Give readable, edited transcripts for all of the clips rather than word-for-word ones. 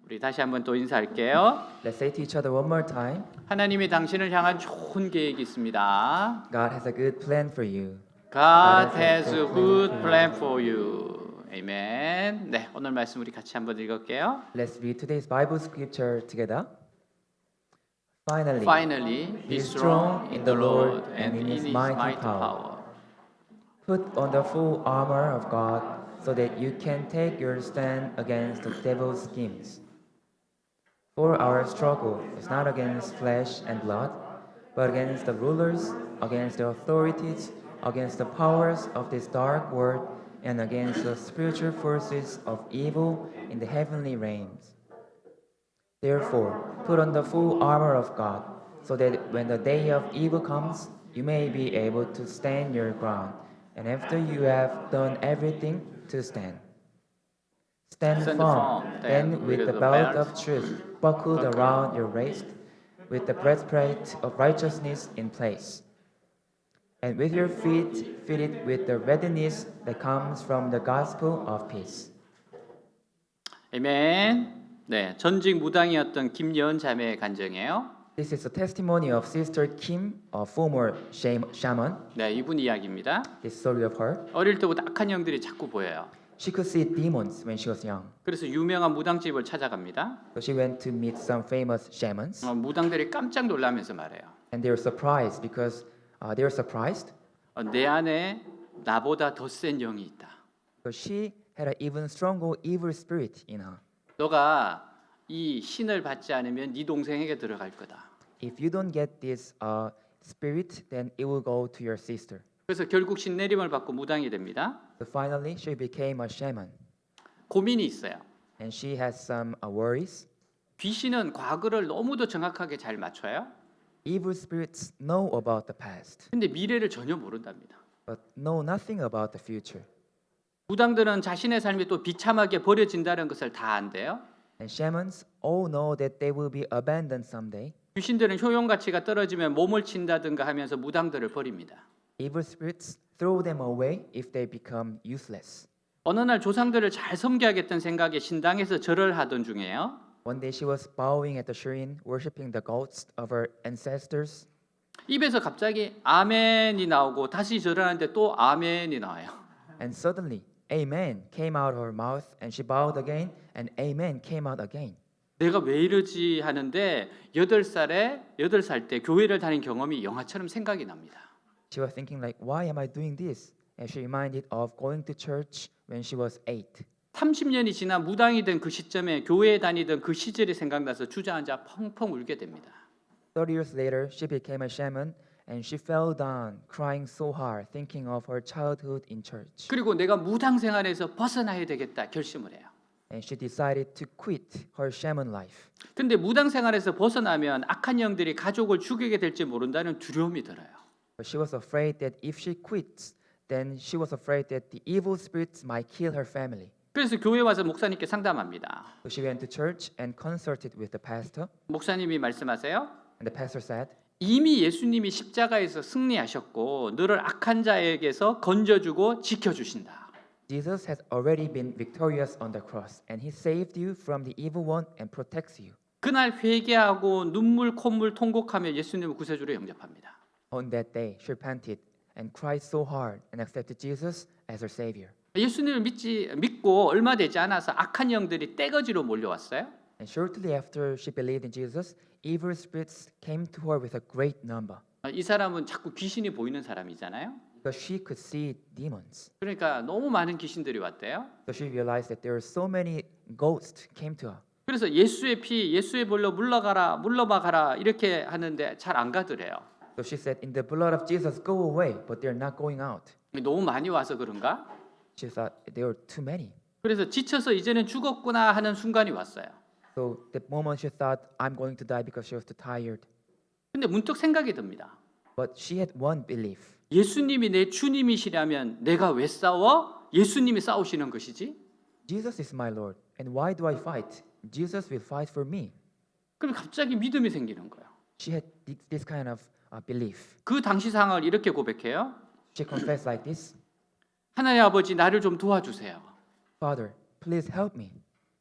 우리 다시 한번 또 인사할게요. Let's say to each other one more time. 하나님이 당신을 향한 좋은 계획이 있습니다. God has a good plan for you. God has a good plan for you. 아멘. 네, 오늘 말씀 우리 같이 한번 읽을게요. Let's read today's Bible scripture together. Finally, be strong in the Lord and in His mighty power. Put on the full armor of God so that you can take your stand against the devil's schemes. For our struggle is not against flesh and blood, but against the rulers, against the authorities, against the powers of this dark world, and against the spiritual forces of evil in the heavenly realms. Therefore, put on the full armor of God, so that when the day of evil comes, you may be able to stand your ground, and after you have done everything, to stand. Stand firm, then with the belt of truth buckled around your waist, with the breastplate of righteousness in place, and with your feet fitted with the readiness that comes from the gospel of peace. 아멘. 네, 전직 무당이었던 김여은 자매의 간증이에요. This is a testimony of Sister Kim, a former shaman. 네, 이분 이야기입니다. This story of her. 어릴 때부터 악한 영들이 자꾸 보여요. She could see demons when she was young. 그래서 유명한 무당집을 찾아갑니다. So she went to meet some famous shamans. 무당들이 깜짝 놀라면서 말해요. And they were surprised because they were surprised 내 안에 나보다 더 센 영이 있다. because she had an even stronger evil spirit in her. 너가 이 신을 받지 않으면 네 동생에게 들어갈 거다. If you don't get this spirit, then it will go to your sister. 그래서 결국 신내림을 받고 무당이 됩니다. So finally, she became a shaman, 고민이 있어요. and she has some worries. 귀신은 과거를 너무도 정확하게 잘 맞춰요. Evil spirits know about the past, 근데 미래를 전혀 모른답니다. but know nothing about the future. 무당들은 자신의 삶이 또 비참하게 버려진다는 것을 다 안대요. And shamans all know that they will be abandoned someday. 귀신들은 효용 가치가 떨어지면 몸을 친다든가 하면서 무당들을 버립니다. Evil spirits throw them away if they become useless. 어느 날 조상들을 잘 섬겨야겠다는 생각에 신당에서 절을 하던 중에요. One day she was bowing at the shrine, worshiping the gods of her ancestors. 입에서 갑자기 아멘이 나오고 다시 절하는데 또 아멘이 나와요. And suddenly, Amen came out of her mouth, and she bowed again, and Amen came out again. 내가 왜 이러지 하는데 8살 때 교회를 다닌 경험이 영화처럼 생각이 납니다. She was thinking like, why am I doing this? And she reminded of going to church when she was 8. 30년이 지나 무당이 된 그 시점에 교회에 다니던 그 시절이 생각나서 주저앉아 펑펑 울게 됩니다. 30 years later, she became a shaman, and she fell down, crying so hard, thinking of her childhood in church. 그리고 내가 무당 생활에서 벗어나야 되겠다 결심을 해요. And she decided to quit her shaman life. 근데 무당 생활에서 벗어나면 악한 영들이 가족을 죽이게 될지 모른다는 두려움이 들어요. But she was afraid that if she quits, then she was afraid that the evil spirits might kill her family. 그래서 교회 와서 목사님께 상담합니다. So she went to church and consulted with the pastor. 목사님이 말씀하세요. And the pastor said, 이미 예수님이 십자가에서 승리하셨고 너를 악한 자에게서 건져주고 지켜주신다. Jesus has already been victorious on the cross, and he saved you from the evil one and protects you. 그날 회개하고 눈물 콧물 통곡하며 예수님을 구세주로 영접합니다. On that day, she repented and cried so hard and accepted Jesus as her savior. 예수님을 믿고 얼마 되지 않아서 악한 영들이 떼거지로 몰려왔어요. And shortly after she believed in Jesus, evil spirits came to her with a great number. 이 사람은 자꾸 귀신이 보이는 사람이잖아요. Because she could see demons. 그러니까 너무 많은 귀신들이 왔대요. So she realized that there were so many ghosts came to her. 그래서 예수의 피, 예수의 볼로 물러가라 이렇게 하는데 잘 안 가더래요. So she said, in the blood of Jesus, go away, but they're not going out. 너무 많이 와서 그런가? She thought there were too many. 그래서 지쳐서 이제는 죽었구나 하는 순간이 왔어요. So the moment she thought, I'm going to die because she was too tired. 근데 문득 생각이 듭니다. But she had one belief. 예수님이 내 주님이시라면 내가 왜 싸워? 예수님이 싸우시는 것이지. Jesus is my Lord, and why do I fight? Jesus will fight for me. 그럼 갑자기 믿음이 생기는 거예요. She had this kind of belief. 그 당시 상황을 이렇게 고백해요. She confessed like this. 하나님 아버지 나를 좀 도와주세요. Father, please help me.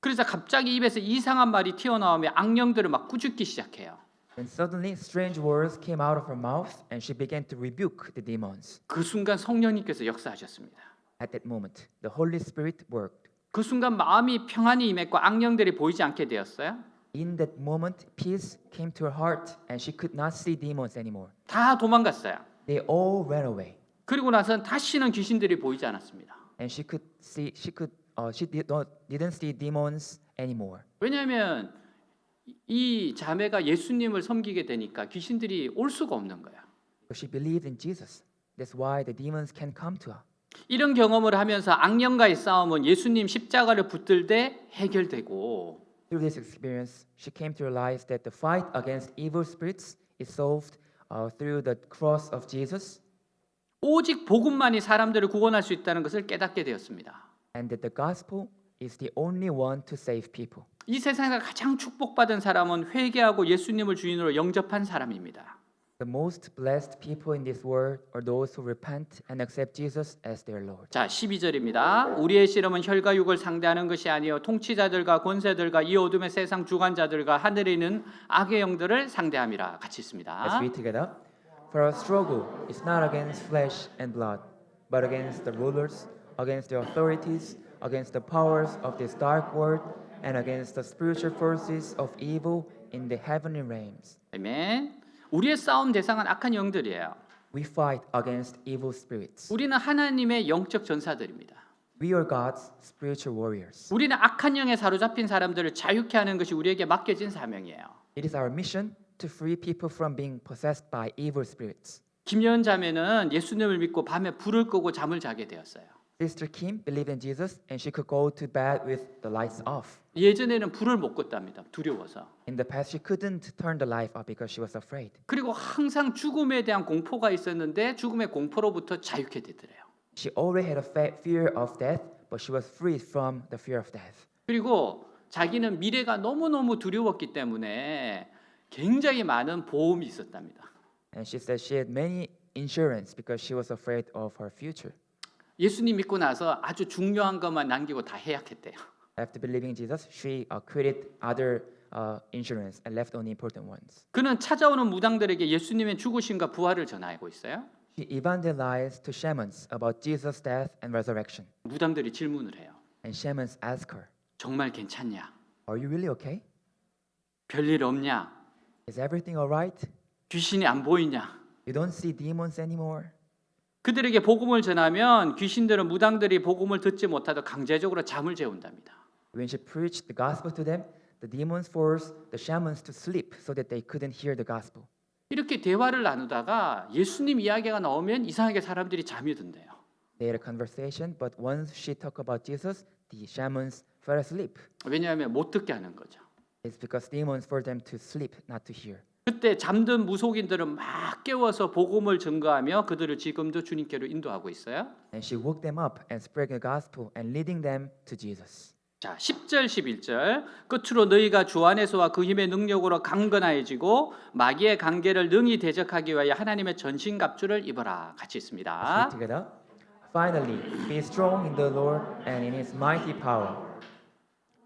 그래서 갑자기 입에서 이상한 말이 튀어나오며 악령들을 막 꾸짖기 시작해요. And suddenly strange words came out of her mouth and she began to rebuke the demons. 그 순간 성령님께서 역사하셨습니다. At that moment, the Holy Spirit worked. 그 순간 마음이 평안히 임했고 악령들이 보이지 않게 되었어요. In that moment, peace came to her heart and she could not see demons anymore. 다 도망갔어요. They all ran away. 그리고 나서는 다시는 귀신들이 보이지 않았습니다. And she didn't see demons anymore. 왜냐하면 이 자매가 예수님을 섬기게 되니까 귀신들이 올 수가 없는 거야. But she believed in Jesus. That's why the demons can come to her. 이런 경험을 하면서 악령과의 싸움은 예수님 십자가를 붙들 때 해결되고 Through this experience, she came to realize that the fight against evil spirits is solved through the cross of Jesus, 오직 복음만이 사람들을 구원할 수 있다는 것을 깨닫게 되었습니다. and that the gospel is the only one to save people. 이 세상에서 가장 축복받은 사람은 회개하고 예수님을 주인으로 영접한 사람입니다. The most blessed people in this world are those who repent and accept Jesus as their Lord. 자, 12절입니다. 우리의 씨름은 혈과 육을 상대하는 것이 아니요 통치자들과 권세들과 이 어둠의 세상 주관자들과 하늘에 있는 악의 영들을 상대함이라. 같이 Let's 있습니다. read together. For our struggle is not against flesh and blood, but against the rulers, against the authorities, against the powers of this dark world, and against the spiritual forces of evil in the heavenly realms. 아멘. 우리의 싸움 대상은 악한 영들이에요. We fight against evil spirits. 우리는 하나님의 영적 전사들입니다. We are God's spiritual warriors. 우리는 악한 영에 사로잡힌 사람들을 자유케 하는 것이 우리에게 맡겨진 사명이에요. It is our mission to free people from being possessed by evil spirits. 김여은 자매는 예수님을 믿고 밤에 불을 끄고 잠을 자게 되었어요. Sister Kim believed in Jesus and she could go to bed with the lights off. 예전에는 불을 못 껐답니다. 두려워서. In the past, she couldn't turn the light off because she was afraid. 그리고 항상 죽음에 대한 공포가 있었는데 죽음의 공포로부터 자유케 되더래요. She already had a fear of death, but she was freed from the fear of death. 그리고 자기는 미래가 너무너무 두려웠기 때문에 굉장히 많은 보험이 있었답니다. And she said she had many insurance because she was afraid of her future. 예수님 믿고 나서 아주 중요한 것만 남기고 다 해약했대요. After believing in Jesus, she quitted other insurance and left only important ones. 그는 찾아오는 무당들에게 예수님의 죽으심과 부활을 전하고 있어요. She evangelized to shamans about Jesus' death and resurrection. 무당들이 질문을 해요. And shamans asked her, 정말 괜찮냐? "Are you really okay? 별일 없냐? Is everything all right? 귀신이 안 보이냐? You don't see demons anymore?" 그들에게 복음을 전하면 귀신들은 무당들이 복음을 듣지 못하도 강제적으로 잠을 재운답니다. When she preached the gospel to them, the demons forced the shamans to sleep so that they couldn't hear the gospel. 이렇게 대화를 나누다가 예수님 이야기가 나오면 이상하게 사람들이 잠이 든대요. They had a conversation, but once she talked about Jesus, the shamans fell asleep. 왜냐하면 못 듣게 하는 거죠. It's because demons forced them to sleep, not to hear. 그때 잠든 무속인들은 막 깨워서 복음을 증거하며 그들을 지금도 주님께로 인도하고 있어요. And she woke them up and spread the gospel and leading them to Jesus. 자, 10절 11절 끝으로 너희가 주 안에서와 그 힘의 능력으로 강건하여지고 마귀의 관계를 능히 대적하기 위하여 하나님의 전신갑주를 입어라. 같이 Let's 있습니다. read together. Finally, be strong in the Lord and in His mighty power.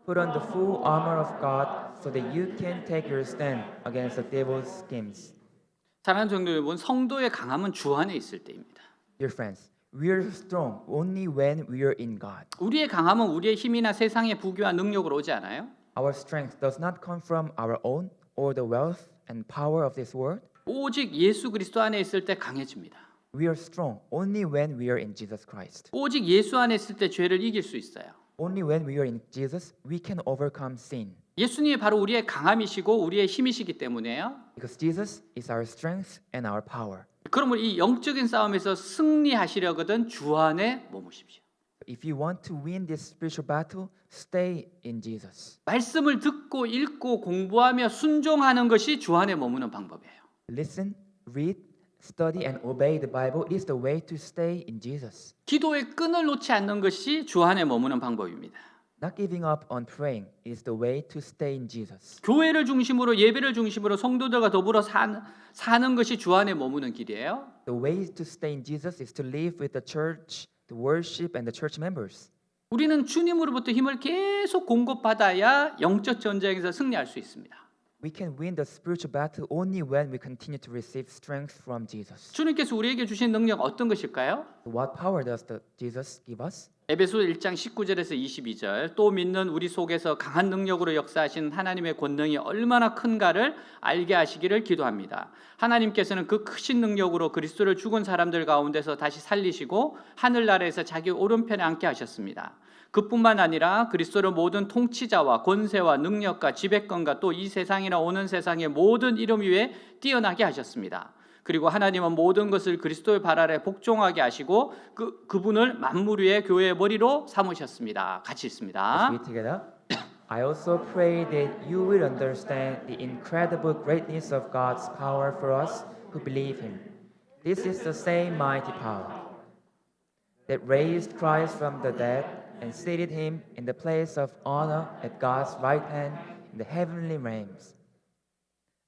Put on the full armor of God so that you can take your stand against the devil's schemes. 사랑하는 성도 여러분, 성도의 강함은 주 안에 있을 때입니다. Dear friends, we are strong only when we are in God. 우리의 강함은 우리의 힘이나 세상의 부귀와 능력으로 오지 않아요. Our strength does not come from our own or the wealth and power of this world. 오직 예수 그리스도 안에 있을 때 강해집니다. We are strong only when we are in Jesus Christ. 오직 예수 안에 있을 때 죄를 이길 수 있어요. Only when we are in Jesus, we can overcome sin. 예수님이 바로 우리의 강함이시고 우리의 힘이시기 때문에요. Because Jesus is our strength and our power. 그러면 이 영적인 싸움에서 승리하시려거든 주 안에 머무십시오. If you want to win this spiritual battle, stay in Jesus. 말씀을 듣고 읽고 공부하며 순종하는 것이 주 안에 머무는 방법이에요. Listen, read, study and obey the Bible. It is the way to stay in Jesus. 기도의 끈을 놓지 않는 것이 주 안에 머무는 방법입니다. Not giving up on praying is the way to stay in Jesus. 교회를 중심으로 예배를 중심으로 성도들과 더불어 사는 것이 주 안에 머무는 길이에요. The way to stay in Jesus is to live with the church, the worship and the church members. 우리는 주님으로부터 힘을 계속 공급받아야 영적 전쟁에서 승리할 수 있습니다. We can win the spiritual battle only when we continue to receive strength from Jesus. 주님께서 우리에게 주신 능력 어떤 것일까요? So what power does Jesus give us? 에베소 1장 19절에서 22절 또 믿는 우리 속에서 강한 능력으로 역사하신 하나님의 권능이 얼마나 큰가를 알게 하시기를 기도합니다. 하나님께서는 그 크신 능력으로 그리스도를 죽은 사람들 가운데서 다시 살리시고 하늘나라에서 자기 오른편에 앉게 하셨습니다. 그뿐만 아니라 그리스도를 모든 통치자와 권세와 능력과 지배권과 또 이 세상이나 오는 세상의 모든 이름 위에 뛰어나게 하셨습니다. 그리고 하나님은 모든 것을 그리스도의 발 아래 복종하게 하시고 그분을 만물 위의 교회의 머리로 삼으셨습니다. 같이 Let's 읽습니다. read together. I also pray that you will understand the incredible greatness of God's power for us who believe Him. This is the same mighty power that raised Christ from the dead and seated Him in the place of honor at God's right hand in the heavenly realms.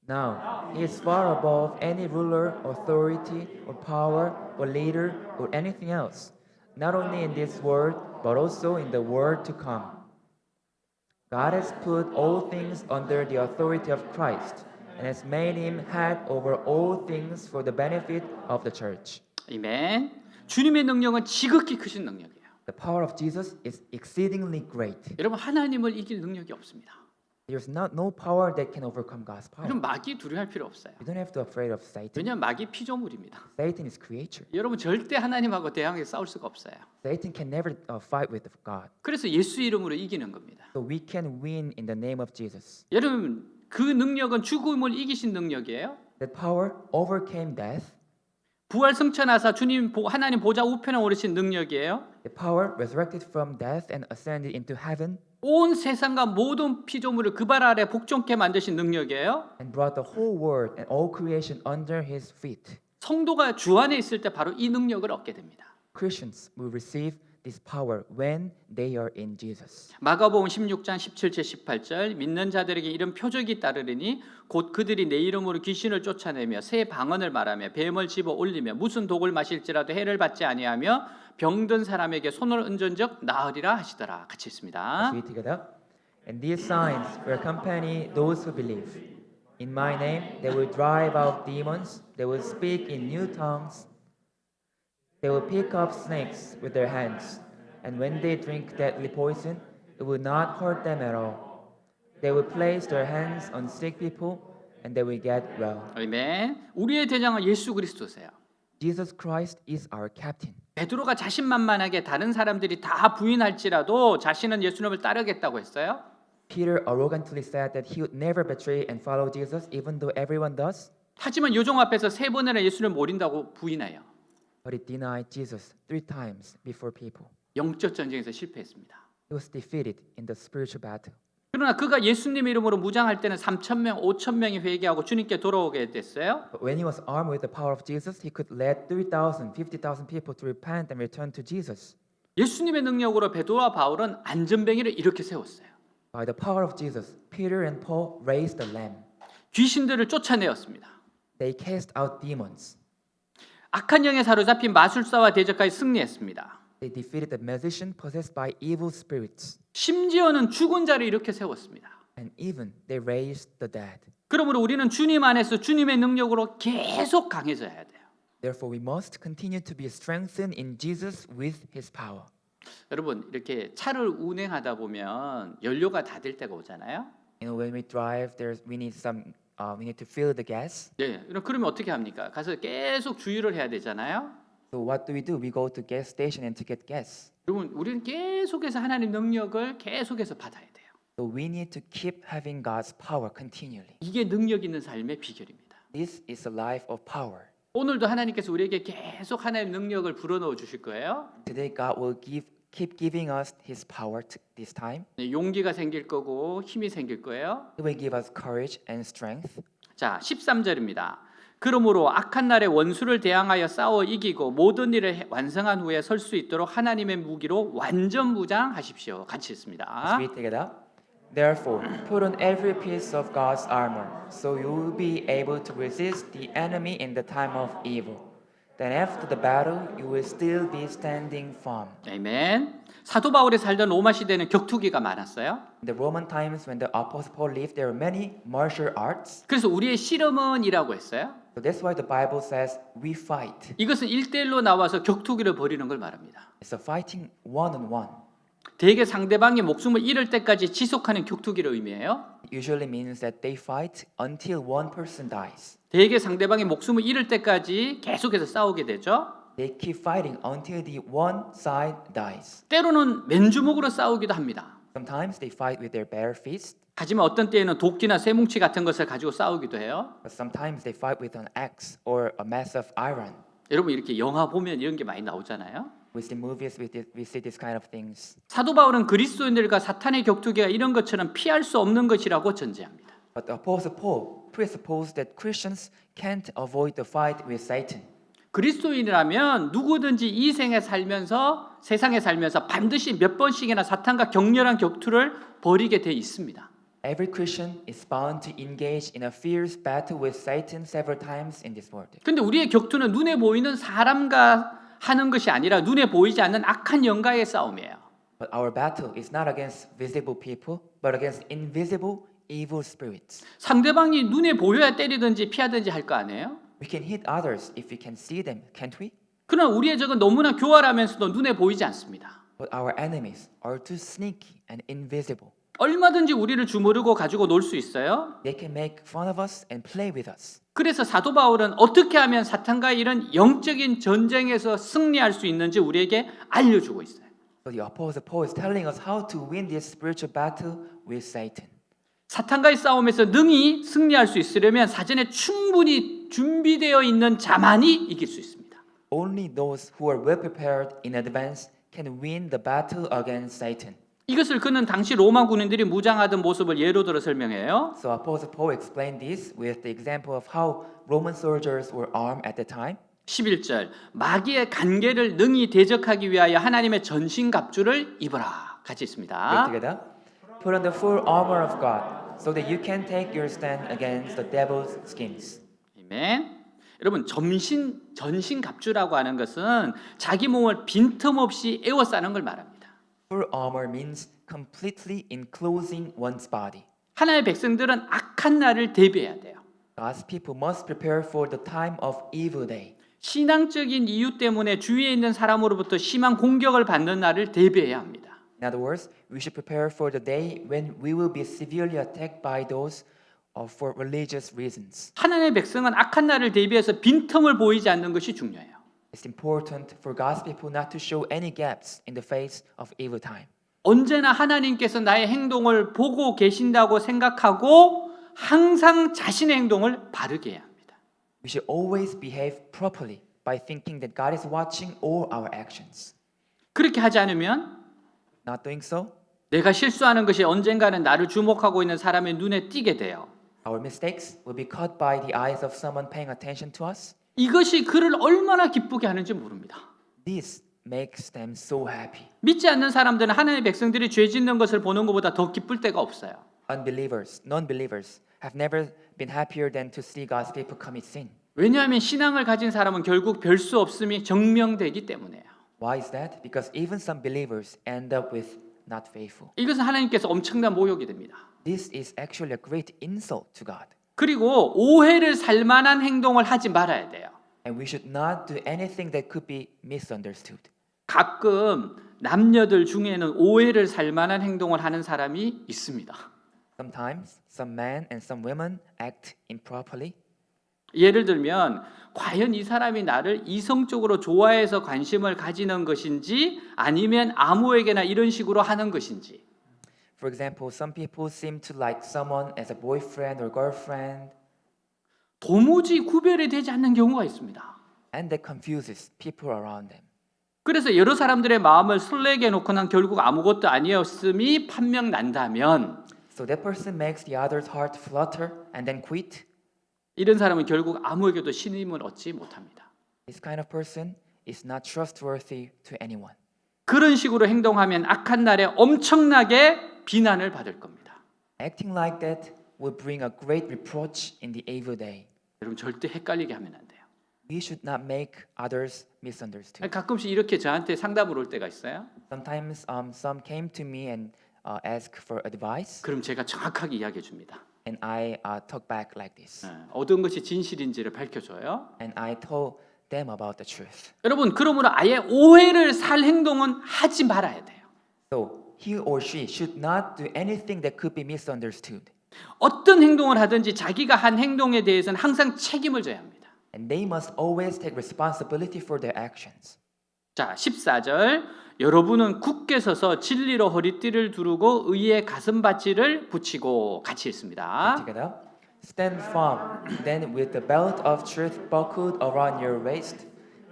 Now, He is far above any ruler, authority, or power, or leader, or anything else, not only in this world, but also in the world to come. God has put all things under the authority of Christ and has made Him head over all things for the benefit of the church. 아멘. 주님의 능력은 지극히 크신 능력이에요. The power of Jesus is exceedingly great. 여러분 하나님을 이길 능력이 없습니다. There's no power that can overcome God's power. 여러분 마귀 두려워할 필요 없어요. You don't have to be afraid of Satan. 왜냐하면 마귀 피조물입니다. Satan is creature. 여러분 절대 하나님하고 대항해서 싸울 수가 없어요. Satan can never fight with God. 그래서 예수 이름으로 이기는 겁니다. So we can win in the name of Jesus. 여러분 그 능력은 죽음을 이기신 능력이에요. That power overcame death. 부활 승천하사 하나님 보좌 우편에 오르신 능력이에요. The power resurrected from death and ascended into heaven 온 세상과 모든 피조물을 그 발 아래 복종케 만드신 능력이에요. and brought the whole world and all creation under His feet. 성도가 주 안에 있을 때 바로 이 능력을 얻게 됩니다. Christians will receive this power when they are in Jesus. 마가복음 16장 17절 18절 믿는 자들에게 이런 표적이 따르리니 곧 그들이 내 이름으로 귀신을 쫓아내며 새 방언을 말하며 뱀을 집어 올리며 무슨 독을 마실지라도 해를 받지 아니하며 병든 사람에게 손을 얹은즉 나으리라 하시더라. 같이 있습니다. Let's read together. And these signs will accompany those who believe. In my name they will drive out demons, they will speak in new tongues, they will pick up snakes with their hands, and when they drink deadly poison, it will not hurt them at all. They will place their hands on sick people, and they will get well. 아멘. 우리의 대장은 예수 그리스도세요. Jesus Christ is our captain. 베드로가 자신만만하게 다른 사람들이 다 부인할지라도 자신은 예수님을 따르겠다고 했어요. Peter arrogantly said that he would never betray and follow Jesus, even though everyone does. 하지만 요종 앞에서 세 번이나 예수님을 모른다고 부인해요. But he denied Jesus 3 times before people. 영적 전쟁에서 실패했습니다. He was defeated in the spiritual battle. 그러나 그가 예수님 이름으로 무장할 때는 3,000명, 5,000명이 회개하고 주님께 돌아오게 됐어요. But when he was armed with the power of Jesus, he could lead 3,000, 50,000 people to repent and return to Jesus. 예수님의 능력으로 베드로와 바울은 안전뱅이를 이렇게 세웠어요. By the power of Jesus, Peter and Paul raised the lamb. 귀신들을 쫓아내었습니다. They cast out demons. 악한 영에 사로잡힌 마술사와 대적하여 승리했습니다. They defeated the magician possessed by evil spirits. 심지어는 죽은 자를 이렇게 세웠습니다. And even they raised the dead. 그러므로 우리는 주님 안에서 주님의 능력으로 계속 강해져야 돼요. Therefore, we must continue to be strengthened in Jesus with His power. 여러분 이렇게 차를 운행하다 보면 연료가 다 될 때가 오잖아요. You know, when we drive, we need to fill the gas. 네, 그러면 어떻게 합니까? 가서 계속 주유를 해야 되잖아요. So what do? We go to gas station and to get gas. 여러분 우리는 계속해서 하나님 능력을 계속해서 받아야 돼요. So we need to keep having God's power continually. 이게 능력 있는 삶의 비결입니다. This is a life of power. 오늘도 하나님께서 우리에게 계속 하나님 능력을 불어넣어 주실 거예요. Today, God will keep giving us His power this time. 네, 용기가 생길 거고 힘이 생길 거예요. He will give us courage and strength. 자, 13절입니다. 그러므로 악한 날에 원수를 대항하여 싸워 이기고 모든 일을 완성한 후에 설 수 있도록 하나님의 무기로 완전 무장하십시오. 같이 있습니다. Let's read together. Therefore, put on every piece of God's armor, so you will be able to resist the enemy in the time of evil. then after the battle you will still be standing firm. 아멘. 사도 바울이 살던 로마 시대는 격투기가 많았어요. In the Roman times when the Apostle Paul lived, there were many martial arts. 그래서 우리의 씨름은이라고 했어요. So that's why the Bible says we fight. 이것은 1대1로 나와서 격투기를 벌이는 걸 말합니다. It's a fighting one on one. 대개 상대방이 목숨을 잃을 때까지 지속하는 격투기를 의미해요. It usually means that they fight until one person dies. 대개 상대방이 목숨을 잃을 때까지 계속해서 싸우게 되죠. They keep fighting until the one side dies. 때로는 맨주먹으로 싸우기도 합니다. Sometimes they fight with their bare fists, 하지만 어떤 때에는 도끼나 쇠뭉치 같은 것을 가지고 싸우기도 해요. but sometimes they fight with an axe or a mass of iron. 여러분 이렇게 영화 보면 이런 게 많이 나오잖아요. We see movies, we see this kind of things. 사도 바울은 그리스도인들과 사탄의 격투기가 이런 것처럼 피할 수 없는 것이라고 전제합니다. But the Apostle Paul presupposed that Christians can't avoid the fight with Satan. 그리스도인이라면 누구든지 이 생에 살면서 세상에 살면서 반드시 몇 번씩이나 사탄과 격렬한 격투를 벌이게 돼 있습니다. Every Christian is bound to engage in a fierce battle with Satan several times in this world. 근데 우리의 격투는 눈에 보이는 사람과 하는 것이 아니라 눈에 보이지 않는 악한 영과의 싸움이에요. But our battle is not against visible people, but against invisible evil spirits. 상대방이 눈에 보여야 때리든지 피하든지 할 거 아니에요? We can hit others if we can see them, can't we? 그러나 우리의 적은 너무나 교활하면서도 눈에 보이지 않습니다. But our enemies are too sneaky and invisible. 얼마든지 우리를 주무르고 가지고 놀 수 있어요. They can make fun of us and play with us. 그래서 사도 바울은 어떻게 하면 사탄과 이런 영적인 전쟁에서 승리할 수 있는지 우리에게 알려주고 있어요. So the Apostle Paul is telling us how to win this spiritual battle with Satan. 사탄과의 싸움에서 능히 승리할 수 있으려면 사전에 충분히 준비되어 있는 자만이 이길 수 있습니다. Only those who are well prepared in advance can win the battle against Satan. 이것을 그는 당시 로마 군인들이 무장하던 모습을 예로 들어 설명해요. So Apostle Paul explained this with the example of how Roman soldiers were armed at the time. 11절 마귀의 간계를 능히 대적하기 위하여 하나님의 전신갑주를 입어라. 같이 Read 있습니다. together. Put on the full armor of God so that you can take your stand against the devil's schemes. 아멘. 여러분 전신갑주라고 하는 것은 자기 몸을 빈틈없이 에워싸는 걸 말합니다. Full armor means completely enclosing one's body. 하나님의 백성들은 악한 날을 대비해야 돼요. God's people must prepare for the time of evil day. 신앙적인 이유 때문에 주위에 있는 사람으로부터 심한 공격을 받는 날을 대비해야 합니다. In other words, we should prepare for the day when we will be severely attacked by those for religious reasons. 하나님의 백성은 악한 날을 대비해서 빈틈을 보이지 않는 것이 중요해요. It's important for God's people not to show any gaps in the face of evil time. 언제나 하나님께서 나의 행동을 보고 계신다고 생각하고 항상 자신의 행동을 바르게 해야 합니다. We should always behave properly by thinking that God is watching all our actions. 그렇게 하지 않으면 Not doing so, 내가 실수하는 것이 언젠가는 나를 주목하고 있는 사람의 눈에 띄게 돼요. our mistakes will be caught by the eyes of someone paying attention to us. 이것이 그를 얼마나 기쁘게 하는지 모릅니다. This makes them so happy. 믿지 않는 사람들은 하나님의 백성들이 죄 짓는 것을 보는 것보다 더 기쁠 때가 없어요. Unbelievers, non-believers have never been happier than to see God's people commit sin. 왜냐하면 신앙을 가진 사람은 결국 별 수 없음이 증명되기 때문에요. Why is that? Because even some believers end up with not faithful. 이것은 하나님께서 엄청난 모욕이 됩니다. This is actually a great insult to God. 그리고 오해를 살 만한 행동을 하지 말아야 돼요. And we should not do anything that could be misunderstood. 가끔 남녀들 중에는 오해를 살 만한 행동을 하는 사람이 있습니다. Sometimes some men and some women act improperly. 예를 들면 과연 이 사람이 나를 이성적으로 좋아해서 관심을 가지는 것인지 아니면 아무에게나 이런 식으로 하는 것인지. For example, some people seem to like someone as a boyfriend or girlfriend, 도무지 구별이 되지 않는 경우가 있습니다. and that confuses people around them. 그래서 여러 사람들의 마음을 설레게 해놓고는 결국 아무것도 아니었음이 판명 난다면 So that person makes the other's heart flutter and then quit. 이런 사람은 결국 아무에게도 신임을 얻지 못합니다. This kind of person is not trustworthy to anyone. 그런 식으로 행동하면 악한 날에 엄청나게 비난을 받을 겁니다. Acting like that will bring a great reproach in the evil day. 여러분 절대 헷갈리게 하면 안 돼요. we should not make others misunderstood. 가끔씩 이렇게 저한테 상담을 올 때가 있어요. Sometimes some came to me and ask for advice, 그럼 제가 정확하게 이야기해 줍니다. and I talk back like this, 어떤 것이 진실인지를 밝혀줘요. and I told them about the truth. 여러분, 그러므로 아예 오해를 살 행동은 하지 말아야 돼요. So he or she should not do anything that could be misunderstood, 어떤 행동을 하든지 자기가 한 행동에 대해서는 항상 책임을 져야 합니다. and they must always take responsibility for their actions. 자, 14절. 여러분은 굳게 서서 진리로 허리띠를 두르고 의의 가슴받치를 붙이고 같이 읽습니다. Together, stand firm, then with the belt of truth buckled around your waist,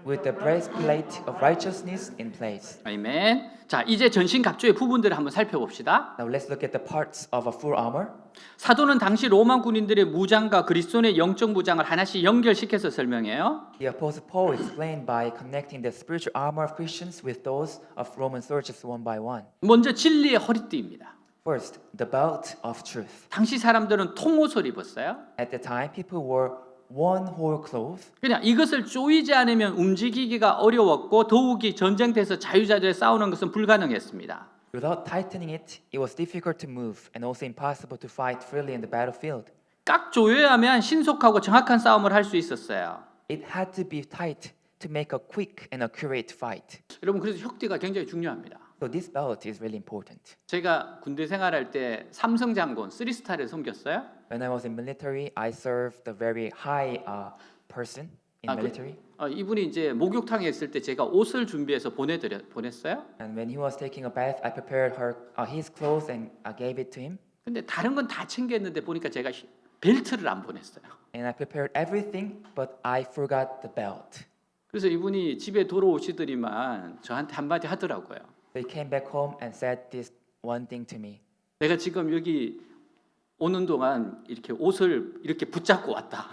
with the breastplate of righteousness in place. 아멘. 자, 이제 전신 갑주의 부분들을 한번 살펴봅시다. Now let's look at the parts of a full armor. 사도는 당시 로마 군인들의 무장과 그리스도의 영적 무장을 하나씩 연결시켜서 설명해요. The Apostle Paul explained by connecting the spiritual armor of Christians with those of Roman soldiers one by one. 먼저 진리의 허리띠입니다. First, the belt of truth. 당시 사람들은 통옷을 입었어요. At the time, people wore one whole cloth. 그냥 이것을 조이지 않으면 움직이기가 어려웠고 더욱이 전쟁터에서 자유자재로 싸우는 것은 불가능했습니다. Without tightening it, it was difficult to move and also impossible to fight freely in the battlefield. 꽉 조여야만 신속하고 정확한 싸움을 할 수 있었어요. It had to be tight to make a quick and accurate fight. 여러분, 그래서 혁띠가 굉장히 중요합니다. So this belt is really important. 제가 군대 생활할 때 삼성 장군 3스타를 섬겼어요. When I was in military, I served a very high person in military. 이분이 이제 목욕탕에 있을 때 제가 옷을 준비해서 보냈어요. And when he was taking a bath, I prepared his clothes and I gave it to him. 근데 다른 건 다 챙겼는데 보니까 제가 벨트를 안 보냈어요. And I prepared everything, but I forgot the belt. 그래서 이분이 집에 돌아오시더니만 저한테 한마디 하더라고요. So he came back home and said this one thing to me. 내가 지금 여기 오는 동안 이렇게 옷을 이렇게 붙잡고 왔다.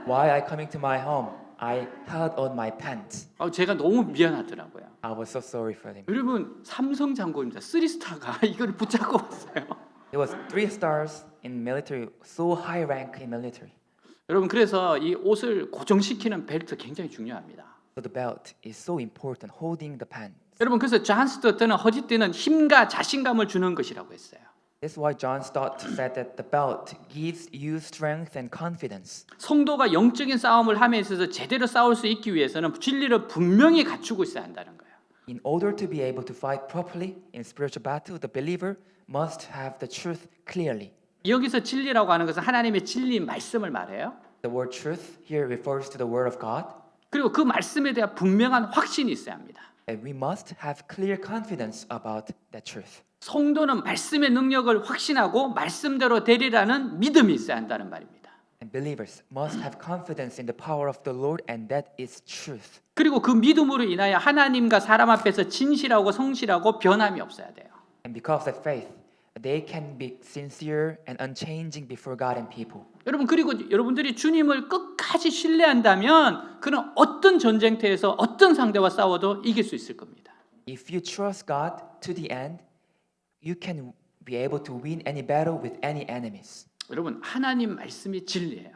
While I coming to my home, I held on my pants. 제가 너무 미안하더라고요. I was so sorry for him. 여러분, 삼성 장군입니다. 3스타가 이걸 붙잡고 왔어요. It was 3 stars in military, so high rank in military. 여러분, 그래서 이 옷을 고정시키는 벨트 굉장히 중요합니다. So the belt is so important, holding the pants. 여러분, 그래서 존 스토트는 허리띠는 힘과 자신감을 주는 것이라고 했어요. That's why John Stott said that the belt gives you strength and confidence. 성도가 영적인 싸움을 함에 있어서 제대로 싸울 수 있기 위해서는 진리를 분명히 갖추고 있어야 한다는 거예요. In order to be able to fight properly in spiritual battle, the believer must have the truth clearly. 여기서 진리라고 하는 것은 하나님의 진리 말씀을 말해요. The word truth here refers to the word of God. 그리고 그 말씀에 대한 분명한 확신이 있어야 합니다. And we must have clear confidence about that truth. 성도는 말씀의 능력을 확신하고 말씀대로 되리라는 믿음이 있어야 한다는 말입니다. And believers must have confidence in the power of the Lord, and that is truth. 그리고 그 믿음으로 인하여 하나님과 사람 앞에서 진실하고 성실하고 변함이 없어야 돼요. And because of faith, they can be sincere and unchanging before God and people. 여러분, 그리고 여러분들이 주님을 끝까지 신뢰한다면 그는 어떤 전쟁터에서 어떤 상대와 싸워도 이길 수 있을 겁니다. If you trust God to the end, you can be able to win any battle with any enemies. 여러분, 하나님 말씀이 진리예요.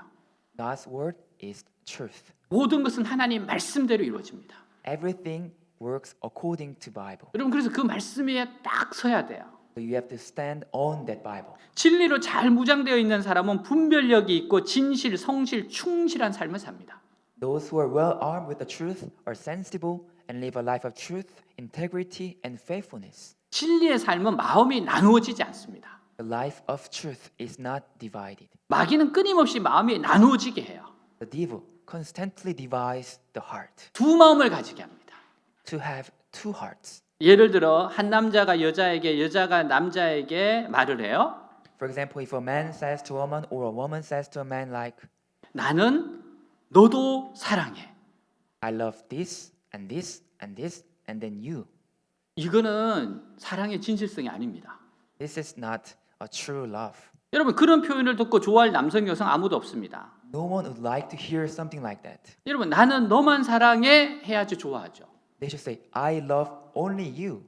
God's word is truth. 모든 것은 하나님 말씀대로 이루어집니다. Everything works according to Bible. 여러분, 그래서 그 말씀에 딱 서야 돼요. So you have to stand on that Bible. 진리로 잘 무장되어 있는 사람은 분별력이 있고 진실, 성실, 충실한 삶을 삽니다. Those who are well armed with the truth are sensible and live a life of truth, integrity, and faithfulness. 진리의 삶은 마음이 나누어지지 않습니다. The life of truth is not divided. 마귀는 끊임없이 마음이 나누어지게 해요. The devil constantly divides the heart. 두 마음을 가지게 합니다. To have two hearts. 예를 들어 한 남자가 여자에게, 여자가 남자에게 말을 해요. For example, if a man says to a woman or a woman says to a man like, 나는 너도 사랑해. I love this and this and this and then you. 이거는 사랑의 진실성이 아닙니다. This is not a true love. 여러분, 그런 표현을 듣고 좋아할 남성, 여성 아무도 없습니다. No one would like to hear something like that. 여러분, 나는 너만 사랑해 해야지 좋아하죠. They should say, I love only you.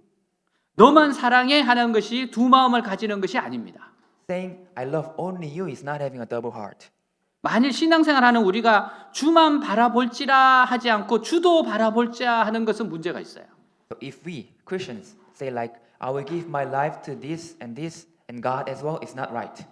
너만 사랑해 하는 것이 두 마음을 가지는 것이 아닙니다. Saying, I love only you is not having a double heart. 만일 신앙생활하는 우리가 주만 바라볼지라 하지 않고 주도 바라볼지라 하는 것은 문제가 있어요. So if we Christians say like I will give my life to this and God as well, it's not right.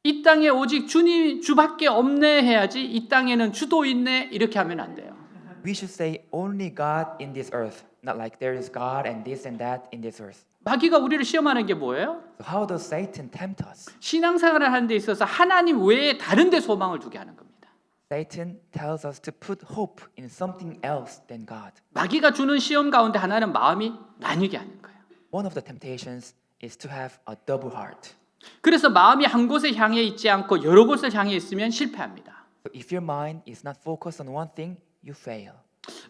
이 땅에 오직 주밖에 없네 해야지 이 땅에는 주도 있네 이렇게 하면 안 돼요. We should say only God in this earth, not like there is God and this and that in this earth. 마귀가 우리를 시험하는 게 뭐예요? So how does Satan tempt us? 신앙생활을 하는 데 있어서 하나님 외에 다른 데 소망을 두게 하는 겁니다. Satan tells us to put hope in something else than God. 마귀가 주는 시험 가운데 하나는 마음이 나뉘게 하는 거예요. One of the temptations is to have a double heart. 그래서 마음이 한 곳에 향해 있지 않고 여러 곳을 향해 있으면 실패합니다. So if your mind is not focused on one thing, you fail.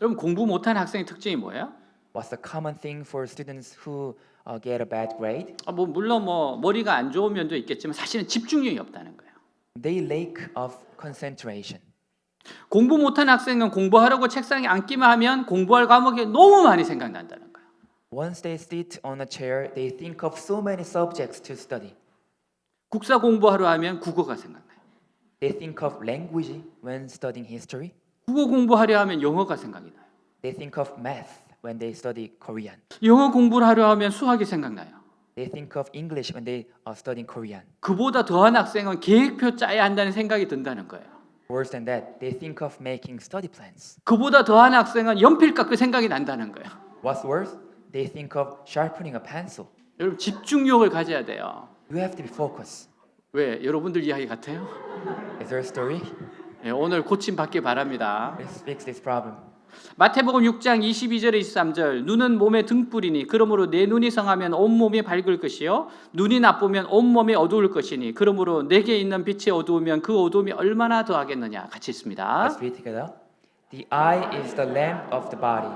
여러분 공부 못하는 학생의 특징이 뭐예요? What's the common thing for students who get a bad grade? 물론 머리가 안 좋은 면도 있겠지만 사실은 집중력이 없다는 거예요. They lack of concentration. 공부 못하는 학생은 공부하려고 책상에 앉기만 하면 공부할 과목이 너무 많이 생각난다는 거예요. Once they sit on a chair, they think of so many subjects to study. 국사 공부하려 하면 국어가 생각나요. They think of language when studying history. 국어 공부하려 하면 영어가 생각이 나요. They think of math when they study Korean. 영어 공부를 하려 하면 수학이 생각나요. They think of English when they are studying Korean. 그보다 더한 학생은 계획표 짜야 한다는 생각이 든다는 거예요. Worse than that, they think of making study plans. 그보다 더한 학생은 연필 깎을 생각이 난다는 거예요. What's worse, they think of sharpening a pencil. 여러분 집중력을 가져야 돼요. You have to be focused. 왜? 여러분들 이야기 같아요? Is there a story? 네, 오늘 고침 받기 바랍니다. Let's fix this problem. 마태복음 6장 22절에 23절 눈은 몸의 등불이니 그러므로 내 눈이 성하면 온몸이 밝을 것이요 눈이 나쁘면 온몸이 어두울 것이니 그러므로 내게 있는 빛이 어두우면 그 어두움이 얼마나 더하겠느냐. 같이 있습니다. Let's read together. The eye is the lamp of the body.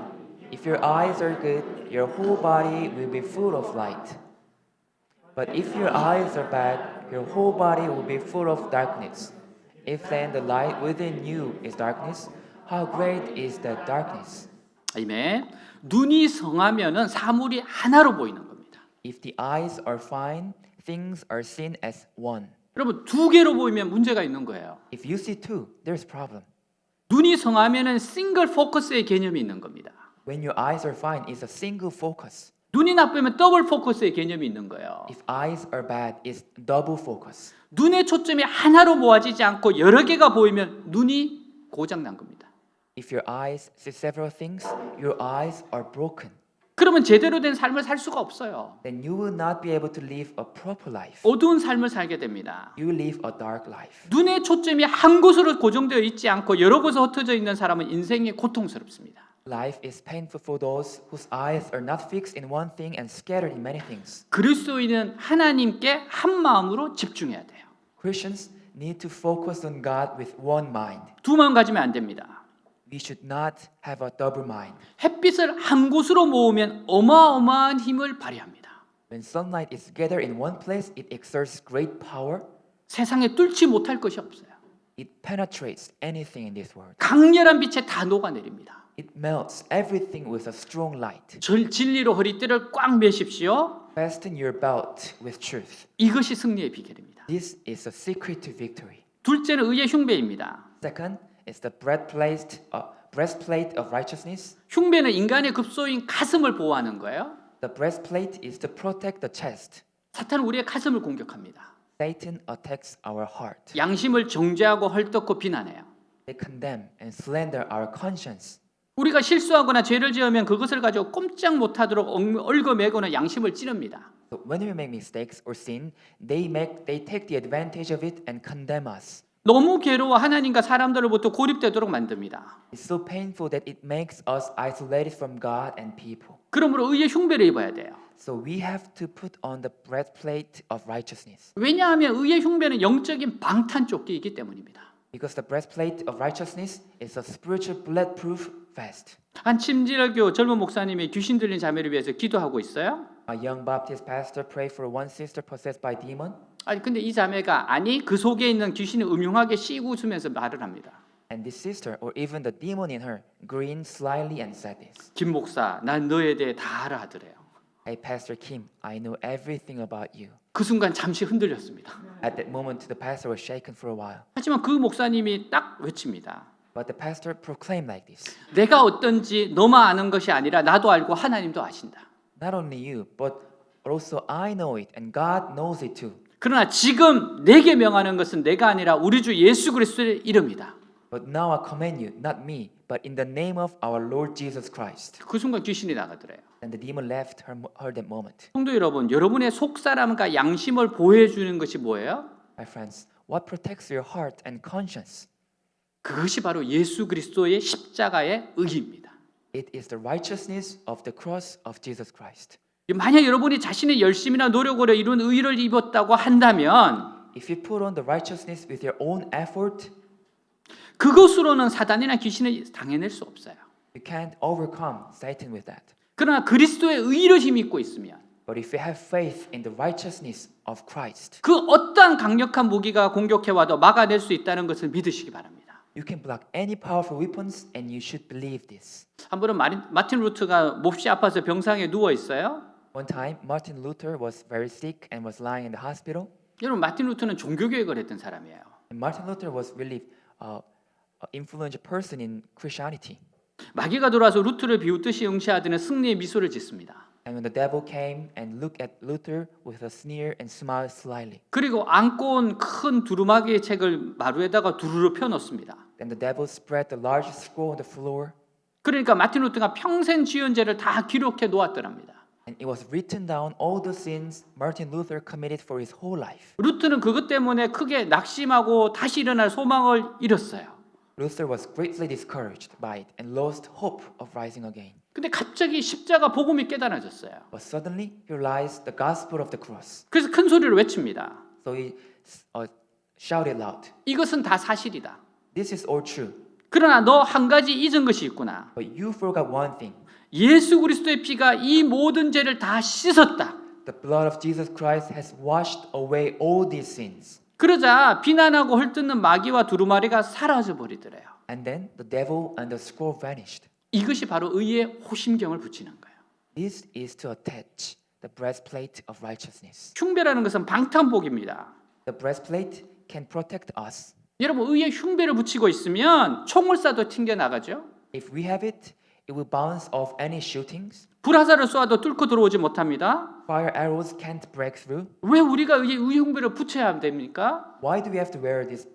If your eyes are good, your whole body will be full of light. But if your eyes are bad, your whole body will be full of darkness. If then the light within you is darkness, how great is that darkness? 아멘. 눈이 성하면은 사물이 하나로 보이는 겁니다. If the eyes are fine, things are seen as one. 여러분 두 개로 보이면 문제가 있는 거예요. If you see two, there's problem. 눈이 성하면은 싱글 포커스의 개념이 있는 겁니다. When your eyes are fine, it's a single focus. 눈이 나쁘면 더블 포커스의 개념이 있는 거예요. If eyes are bad, it's double focus. 눈의 초점이 하나로 모아지지 않고 여러 개가 보이면 눈이 고장 난 겁니다. If your eyes see several things, your eyes are broken. 그러면 제대로 된 삶을 살 수가 없어요. Then you will not be able to live a proper life. 어두운 삶을 살게 됩니다. You will live a dark life. 눈의 초점이 한 곳으로 고정되어 있지 않고 여러 곳에 흩어져 있는 사람은 인생이 고통스럽습니다. Life is painful for those whose eyes are not fixed in one thing and scattered in many things. 그리스도인은 하나님께 한 마음으로 집중해야 돼요. Christians need to focus on God with one mind. 두 마음 가지면 안 됩니다. We should not have a double mind. 햇빛을 한 곳으로 모으면 어마어마한 힘을 발휘합니다. When sunlight is gathered in one place, it exerts great power. 세상에 뚫지 못할 것이 없어요. It penetrates anything in this world. 강렬한 빛에 다 녹아내립니다. It melts everything with a strong light. 진리로 허리띠를 꽉 매십시오. Fasten your belt with truth. 이것이 승리의 비결입니다. This is a secret to victory. 둘째는 의의 흉배입니다. Second is the breastplate of righteousness. 흉배는 인간의 급소인 가슴을 보호하는 거예요. The breastplate is to protect the chest. 사탄은 우리의 가슴을 공격합니다. Satan attacks our heart. 양심을 정죄하고 헐떡고 비난해요. They condemn and slander our conscience. 우리가 실수하거나 죄를 지으면 그것을 가지고 꼼짝 못하도록 얽어매거나 양심을 찌릅니다. So when we make mistakes or sin, they take the advantage of it and condemn us. 너무 괴로워 하나님과 사람들로부터 고립되도록 만듭니다. It's so painful that it makes us isolated from God and people. 그러므로 의의 흉배를 입어야 돼요. So we have to put on the breastplate of righteousness. 왜냐하면 의의 흉배는 영적인 방탄조끼이기 때문입니다. Because the breastplate of righteousness is a spiritual bulletproof vest. 한 침지랄교 젊은 목사님이 귀신 들린 자매를 위해서 기도하고 있어요. A young Baptist pastor prayed for one sister possessed by demon. 아니 근데 이 자매가 그 속에 있는 귀신이 음흉하게 씩 웃으면서 말을 합니다. And this sister, or even the demon in her, grinned slyly and said this. 김 목사, 난 너에 대해 다 알아 하더래요. Hey, Pastor Kim, I know everything about you. 그 순간 잠시 흔들렸습니다. At that moment, the pastor was shaken for a while. 하지만 그 목사님이 딱 외칩니다. But the pastor proclaimed like this. 내가 어떤지 너만 아는 것이 아니라 나도 알고 하나님도 아신다. Not only you, but also I know it and God knows it too. 그러나 지금 내게 명하는 것은 내가 아니라 우리 주 예수 그리스도의 이름이다. But now I command you, not me, but in the name of our Lord Jesus Christ. 그 순간 귀신이 나가더래요. And the demon left her that moment. 성도 여러분, 여러분의 속사람과 양심을 보호해 주는 것이 뭐예요? My friends, what protects your heart and conscience? 그것이 바로 예수 그리스도의 십자가의 의입니다. It is the righteousness of the cross of Jesus Christ. 만약 여러분이 자신의 열심이나 노력으로 이룬 의를 입었다고 한다면 If you put on the righteousness with your own effort, 그것으로는 사단이나 귀신을 당해낼 수 없어요. you can't overcome Satan with that. 그러나 그리스도의 의를 힘입고 있으면 But if you have faith in the righteousness of Christ, 그 어떠한 강력한 무기가 공격해와도 막아낼 수 있다는 것을 믿으시기 바랍니다. you can block any powerful weapons and you should believe this. 한 번은 마틴 루트가 몹시 아파서 병상에 누워 있어요. One time, Martin Luther was very sick and was lying in the hospital. 여러분 마틴 루트는 종교개혁을 했던 사람이에요. And Martin Luther was really an influential person in Christianity. 마귀가 들어와서 루트를 비웃듯이 응시하더니 승리의 미소를 짓습니다. And when the devil came and looked at Luther with a sneer and smiled slyly, 그리고 안고 온 큰 두루마기의 책을 마루에다가 두루루 펴놓습니다. then the devil spread the largest scroll on the floor, 그러니까 마틴 루트가 평생 지은 죄를 다 기록해 놓았더랍니다. and it was written down all the sins Martin Luther committed for his whole life. 루트는 그것 때문에 크게 낙심하고 다시 일어날 소망을 잃었어요. Luther was greatly discouraged by it and lost hope of rising again. 근데 갑자기 십자가 복음이 깨달아졌어요. But suddenly he realized the gospel of the cross. 그래서 큰 소리로 외칩니다. So he shouted loud, 이것은 다 사실이다. "This is all true. 그러나 너 한 가지 잊은 것이 있구나. But you forgot one thing. 예수 그리스도의 피가 이 모든 죄를 다 씻었다. The blood of Jesus Christ has washed away all these sins." 그러자 비난하고 헐뜯는 마귀와 두루마리가 사라져 버리더래요. And then the devil and the scroll vanished. 이것이 바로 의의 호심경을 붙이는 거예요. This is to attach the breastplate of righteousness. 흉배라는 것은 방탄복입니다. The breastplate can protect us. 여러분 의의 흉배를 붙이고 있으면 총을 쏴도 튕겨 나가죠. If we have it, it will bounce off any shootings. 불화살을 쏘아도 뚫고 들어오지 못합니다. Fire arrows can't break through. 왜 우리가 의의 흉배를 붙여야 됩니까? Why do we have to wear this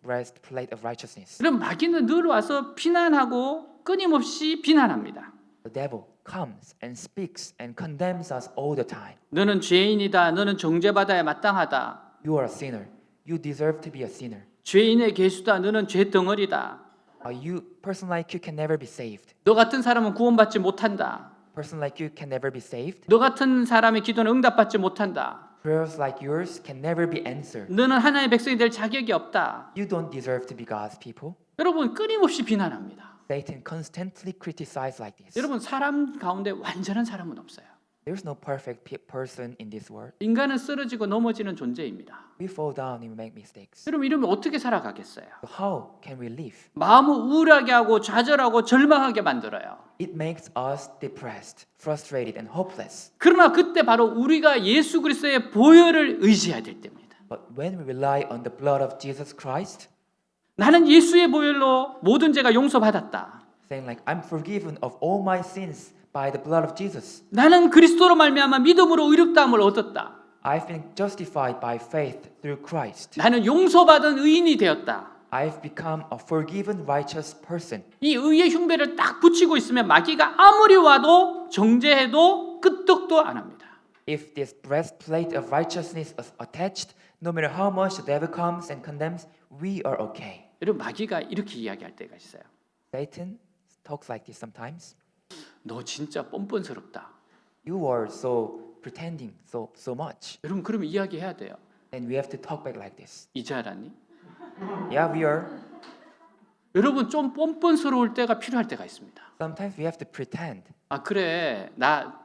breastplate of righteousness? 그럼 마귀는 늘 와서 비난하고 끊임없이 비난합니다. The devil comes and speaks and condemns us all the time. 너는 죄인이다. 너는 정죄받아야 마땅하다. You are a sinner. You deserve to be a sinner. 죄인의 개수다. 너는 죄 덩어리다. You person like you can never be saved. 너 같은 사람은 구원받지 못한다. Person like you can never be saved. 너 같은 사람의 기도는 응답받지 못한다. Prayers like yours can never be answered. 너는 하나님의 백성이 될 자격이 없다. You don't deserve to be God's people. 여러분 끊임없이 비난합니다. Satan constantly criticizes like this. 여러분 사람 가운데 완전한 사람은 없어요. There's no perfect person in this world. 인간은 쓰러지고 넘어지는 존재입니다. We fall down and we make mistakes. 여러분 이러면 어떻게 살아가겠어요? So how can we live? 마음을 우울하게 하고 좌절하고 절망하게 만들어요. It makes us depressed, frustrated, and hopeless. 그러나 그때 바로 우리가 예수 그리스도의 보혈을 의지해야 될 때입니다. But when we rely on the blood of Jesus Christ, 나는 예수의 보혈로 모든 죄가 용서받았다. saying like, I'm forgiven of all my sins by the blood of Jesus. 나는 그리스도로 말미암아 믿음으로 의롭다함을 얻었다. I've been justified by faith through Christ. 나는 용서받은 의인이 되었다. I've become a forgiven righteous person. 이 의의 흉배를 딱 붙이고 있으면 마귀가 아무리 와도 정죄해도 끄떡도 안 합니다. If this breastplate of righteousness is attached, no matter how much the devil comes and condemns, we are okay. 여러분 마귀가 이렇게 이야기할 때가 있어요. Satan talks like this sometimes. 너 진짜 뻔뻔스럽다. You are so pretending so much. 여러분 그러면 이야기해야 돼요. And we have to talk back like this. 이제 알았니? Yeah, we are. 여러분 좀 뻔뻔스러울 때가 필요할 때가 있습니다. Sometimes we have to pretend. 아 그래 나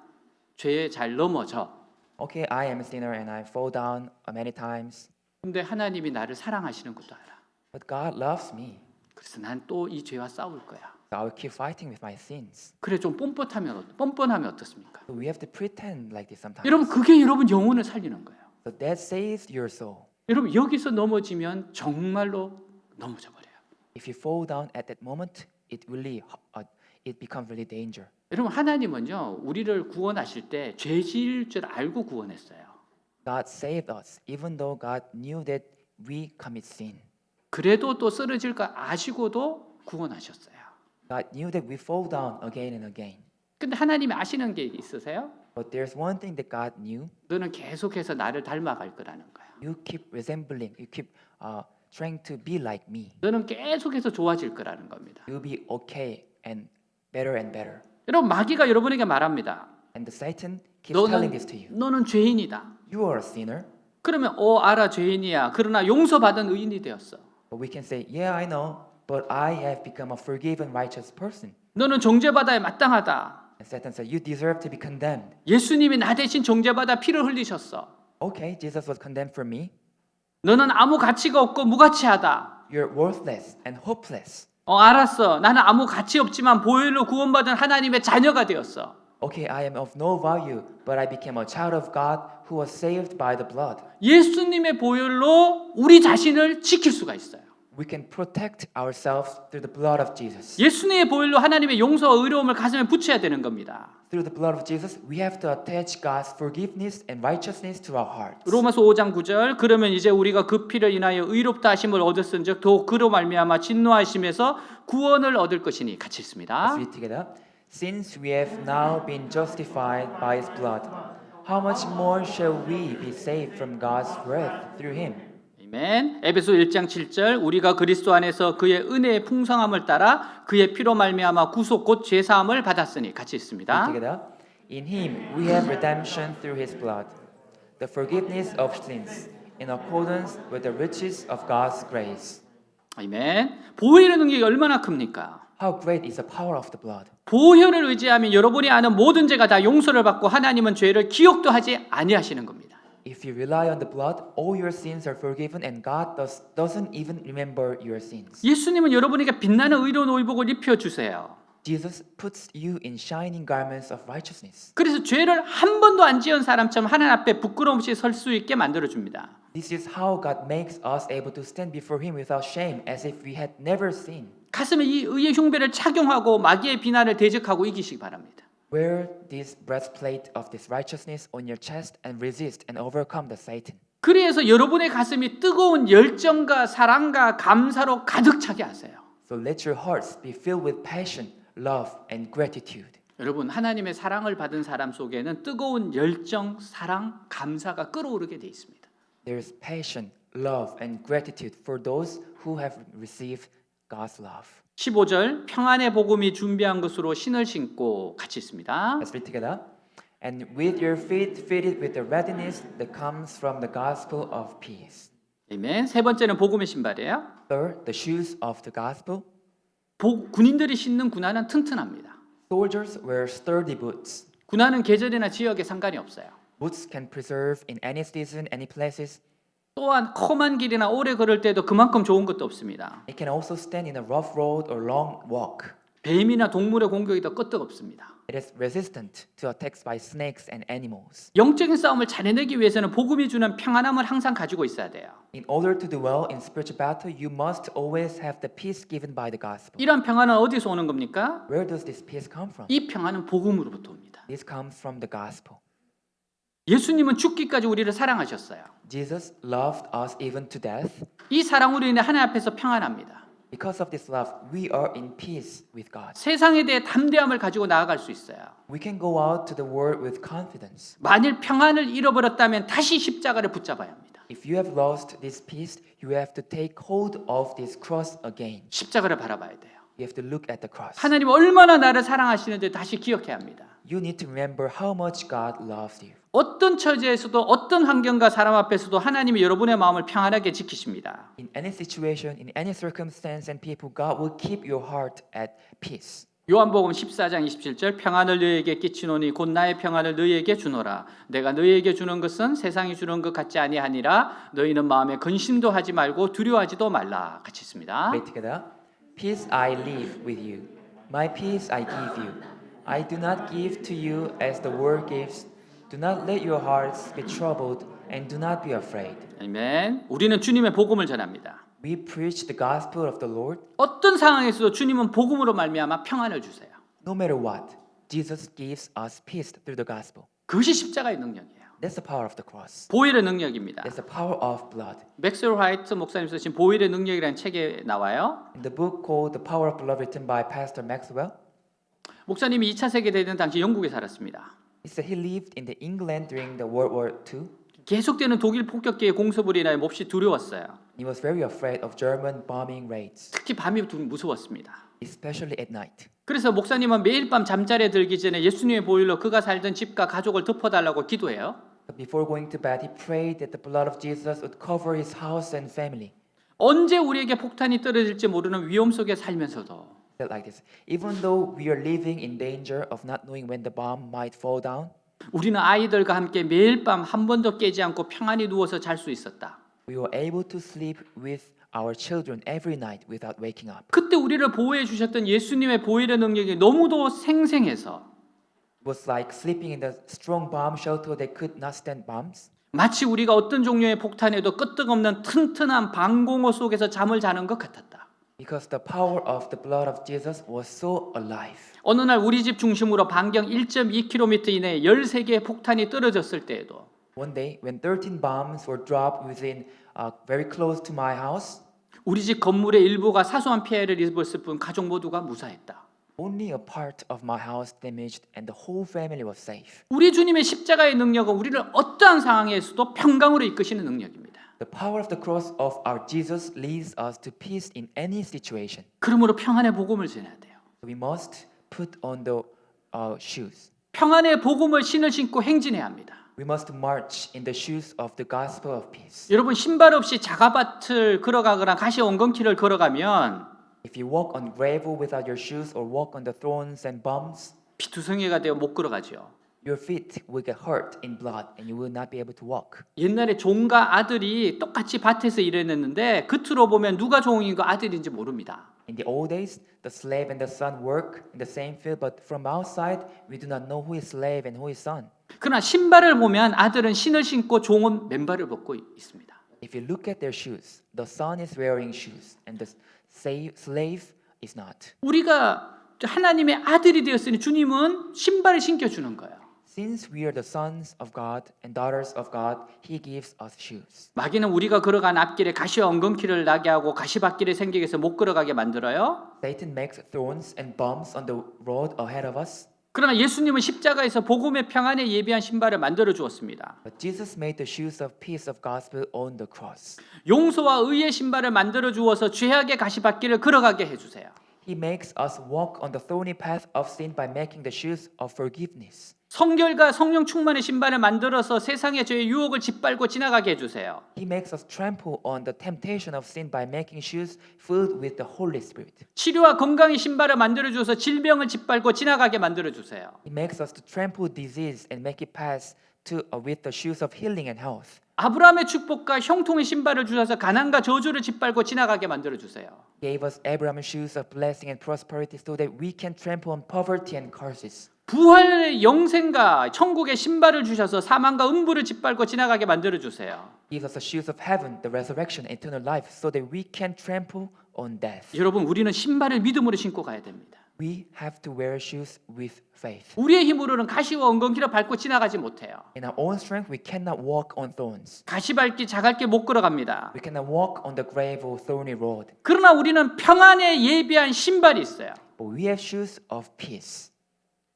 죄에 잘 넘어져. Okay, I am a sinner and I fall down many times. 근데 하나님이 나를 사랑하시는 것도 알아. But God loves me. 그래서 난 또 이 죄와 싸울 거야. So I will keep fighting with my sins. 그래 좀 뻔뻔하면 어떻습니까? So we have to pretend like this sometimes. 여러분 그게 여러분 영혼을 살리는 거예요. So that saves your soul. 여러분 여기서 넘어지면 정말로 넘어져 버려요. If you fall down at that moment, it becomes really danger. 여러분 하나님은요 우리를 구원하실 때 죄질 줄 알고 구원했어요. God saved us, even though God knew that we commit sin. 그래도 또 쓰러질 거 아시고도 구원하셨어요. God knew that we fall down again and again. 근데 하나님이 아시는 게 있으세요? But there's one thing that God knew. 너는 계속해서 나를 닮아갈 거라는 거예요. You keep resembling, you keep trying to be like me. 너는 계속해서 좋아질 거라는 겁니다. You'll be okay and better. 여러분 마귀가 여러분에게 말합니다. And the Satan keeps telling this to you. 너는 죄인이다. You are a sinner. 그러면 알아 죄인이야. 그러나 용서받은 의인이 되었어. But we can say, yeah, I know, but I have become a forgiven, righteous person. 너는 정죄받아야 마땅하다. And Satan said, you deserve to be condemned. 예수님이 나 대신 정죄받아 피를 흘리셨어. Okay, Jesus was condemned for me. 너는 아무 가치가 없고 무가치하다. You're worthless and hopeless. 알았어. 나는 아무 가치 없지만 보혈로 구원받은 하나님의 자녀가 되었어. Okay, I am of no value, but I became a child of God who was saved by the blood. 예수님의 보혈로 우리 자신을 지킬 수가 있어요. We can protect ourselves through the blood of Jesus. 예수님의 보혈로 하나님의 용서와 의로움을 가슴에 붙여야 되는 겁니다. Through the blood of Jesus, we have to attach God's forgiveness and righteousness to our hearts. 로마서 5장 9절 그러면 이제 우리가 그 피를 인하여 의롭다 하심을 얻었은즉 더 그로 말미암아 진노하심에서 구원을 얻을 것이니 같이 읽습니다. Let's read together. Since we have now been justified by His blood, how much more shall we be saved from God's wrath through Him? 아멘. 에베소 1장 7절 우리가 그리스도 안에서 그의 은혜의 풍성함을 따라 그의 피로 말미암아 구속 곧 죄 사함을 받았으니 같이 읽습니다. Together. In Him we have redemption through His blood, the forgiveness of sins, in accordance with the riches of God's grace. 아멘. 보혈의 능력이 얼마나 큽니까? How great is the power of the blood. 보혈을 의지하면 여러분이 아는 모든 죄가 다 용서를 받고 하나님은 죄를 기억도 하지 아니하시는 겁니다. If you rely on the blood, all your sins are forgiven and God doesn't even remember your sins. 예수님은 여러분에게 빛나는 의로운 의복을 입혀 주세요. Jesus puts you in shining garments of righteousness. 그래서 죄를 한 번도 안 지은 사람처럼 하나님 앞에 부끄러움 없이 설 수 있게 만들어 줍니다. This is how God makes us able to stand before Him without shame, as if we had never sinned. 가슴에 이 의의 흉배를 착용하고 마귀의 비난을 대적하고 이기시기 바랍니다. Wear this breastplate of this righteousness on your chest and resist and overcome the Satan. 그래서 여러분의 가슴이 뜨거운 열정과 사랑과 감사로 가득 차게 하세요. So let your hearts be filled with passion, love, and gratitude. 여러분 하나님의 사랑을 받은 사람 속에는 뜨거운 열정, 사랑, 감사가 끓어오르게 돼 있습니다. There is passion, love, and gratitude for those who have received God's love. 15절 평안의 복음이 준비한 것으로 신을 신고 같이 있습니다. Let's read together. And with your feet fitted with the readiness that comes from the gospel of peace. 아멘. 세 번째는 복음의 신발이에요. Third, the shoes of the gospel. 군인들이 신는 군화는 튼튼합니다. Soldiers wear sturdy boots. 군화는 계절이나 지역에 상관이 없어요. Boots can preserve in any season, any places. 또한 험한 길이나 오래 걸을 때도 그만큼 좋은 것도 없습니다. It can also stand in a rough road or long walk. 뱀이나 동물의 공격이 더 끄떡없습니다. It is resistant to attacks by snakes and animals. 영적인 싸움을 잘 해내기 위해서는 복음이 주는 평안함을 항상 가지고 있어야 돼요. In order to do well in spiritual battle, you must always have the peace given by the gospel. 이런 평안은 어디서 오는 겁니까? Where does this peace come from? 이 평안은 복음으로부터 옵니다. This comes from the gospel. 예수님은 죽기까지 우리를 사랑하셨어요. Jesus loved us even to death. 이 사랑으로 인해 하나님 앞에서 평안합니다. Because of this love, we are in peace with God. 세상에 대해 담대함을 가지고 나아갈 수 있어요. We can go out to the world with confidence. 만일 평안을 잃어버렸다면 다시 십자가를 붙잡아야 합니다. If you have lost this peace, you have to take hold of this cross again. 십자가를 바라봐야 돼요. You have to look at the cross. 하나님 얼마나 나를 사랑하시는지 다시 기억해야 합니다. You need to remember how much God loves you. 어떤 처지에서도 어떤 환경과 사람 앞에서도 하나님이 여러분의 마음을 평안하게 지키십니다. In any situation, in any circumstance and people, God will keep your heart at peace. 요한복음 14장 27절 평안을 너희에게 끼치노니 곧 나의 평안을 너희에게 주노라. 내가 너희에게 주는 것은 세상이 주는 것 같지 아니하니라. 너희는 마음에 근심도 하지 말고 두려워하지도 말라. 같이 있습니다. Pray together. Peace I leave with you. My peace I give you. I do not give to you as the world gives. Do not let your hearts be troubled, and do not be afraid. 아멘. 우리는 주님의 복음을 전합니다. We preach the gospel of the Lord. 어떤 상황에서도 주님은 복음으로 말미암아 평안을 주세요. No matter what, Jesus gives us peace through the gospel. 그것이 십자가의 능력이에요. That's the power of the cross. 보혈의 능력입니다. That's the power of blood. 맥스웰 화이트 목사님 쓰신 보혈의 능력이라는 책에 나와요. In the book called The Power of Blood written by Pastor Maxwell, 목사님이 2차 세계대전 당시 영국에 살았습니다. he said he lived in the England during the World War II. 계속되는 독일 폭격기의 공습으로 인하여 몹시 두려웠어요. He was very afraid of German bombing raids, 특히 밤이 무서웠습니다. especially at night. 그래서 목사님은 매일 밤 잠자리에 들기 전에 예수님의 보혈로 그가 살던 집과 가족을 덮어달라고 기도해요. But before going to bed, he prayed that the blood of Jesus would cover his house and family. 언제 우리에게 폭탄이 떨어질지 모르는 위험 속에 살면서도 He said like this: even though we are living in danger of not knowing when the bomb might fall down, 우리는 아이들과 함께 매일 밤 한 번도 깨지 않고 평안히 누워서 잘 수 있었다. we were able to sleep with our children every night without waking up. 그때 우리를 보호해 주셨던 예수님의 보혈의 능력이 너무도 생생해서 It was like sleeping in a strong bomb shelter that could not stand bombs. 마치 우리가 어떤 종류의 폭탄에도 끄떡없는 튼튼한 방공호 속에서 잠을 자는 것 같았다. Because the power of the blood of Jesus was so alive. 어느 날 우리 집 중심으로 반경 1.2km 이내에 13개의 폭탄이 떨어졌을 때에도 One day, when 13 bombs were dropped within very close to my house, 우리 집 건물의 일부가 사소한 피해를 입었을 뿐 가족 모두가 무사했다. only a part of my house damaged and the whole family was safe. 우리 주님의 십자가의 능력은 우리를 어떠한 상황에서도 평강으로 이끄시는 능력입니다. The power of the cross of our Jesus leads us to peace in any situation. 그러므로 평안의 복음을 전해야 돼요. We must put on the shoes. 평안의 복음을 신을 신고 행진해야 합니다. We must march in the shoes of the gospel of peace. 여러분 신발 없이 자가밭을 걸어가거나 가시 엉겅퀴를 걸어가면 If you walk on gravel without your shoes or walk on the thorns and bumps, 피투성이가 되어 못 걸어가죠. your feet will get hurt in blood and you will not be able to walk. 옛날에 종과 아들이 똑같이 밭에서 일했는데 겉으로 보면 누가 종인가 아들인지 모릅니다. In the old days, the slave and the son work in the same field, but from outside, we do not know who is slave and who is son. 그러나 신발을 보면 아들은 신을 신고 종은 맨발을 벗고 있습니다. If you look at their shoes, the son is wearing shoes and the slave is not. 우리가 하나님의 아들이 되었으니 주님은 신발을 신겨주는 거예요. Since we are the sons of God and daughters of God, He gives us shoes. 마귀는 우리가 걸어간 앞길에 가시와 엉겅퀴를 나게 하고 가시밭길에 생기게 해서 못 걸어가게 만들어요. Satan makes thorns and bumps on the road ahead of us. 그러나 예수님은 십자가에서 복음의 평안에 예비한 신발을 만들어 주었습니다. But Jesus made the shoes of peace of gospel on the cross. 용서와 의의 신발을 만들어 주어서 죄악의 가시밭길을 걸어가게 해주세요. He makes us walk on the thorny path of sin by making the shoes of forgiveness. 성결과 성령 충만의 신발을 만들어서 세상의 죄의 유혹을 짓밟고 지나가게 해주세요. He makes us trample on the temptation of sin by making shoes filled with the Holy Spirit. 치료와 건강의 신발을 만들어 주어서 질병을 짓밟고 지나가게 만들어 주세요. He makes us to trample disease and make it pass to with the shoes of healing and health. 아브라함의 축복과 형통의 신발을 주셔서 가난과 저주를 짓밟고 지나가게 만들어 주세요. He gave us Abraham's shoes of blessing and prosperity so that we can trample on poverty and curses. 부활의 영생과 천국의 신발을 주셔서 사망과 음부를 짓밟고 지나가게 만들어 주세요. He gives us the shoes of heaven, the resurrection, eternal life, so that we can trample on death. 여러분 우리는 신발을 믿음으로 신고 가야 됩니다. We have to wear shoes with faith. 우리의 힘으로는 가시와 엉겅퀴를 밟고 지나가지 못해요. In our own strength, we cannot walk on thorns. 가시 밟기 자갈게 못 걸어갑니다. We cannot walk on the gravel, thorny road. 그러나 우리는 평안에 예비한 신발이 있어요. But we have shoes of peace.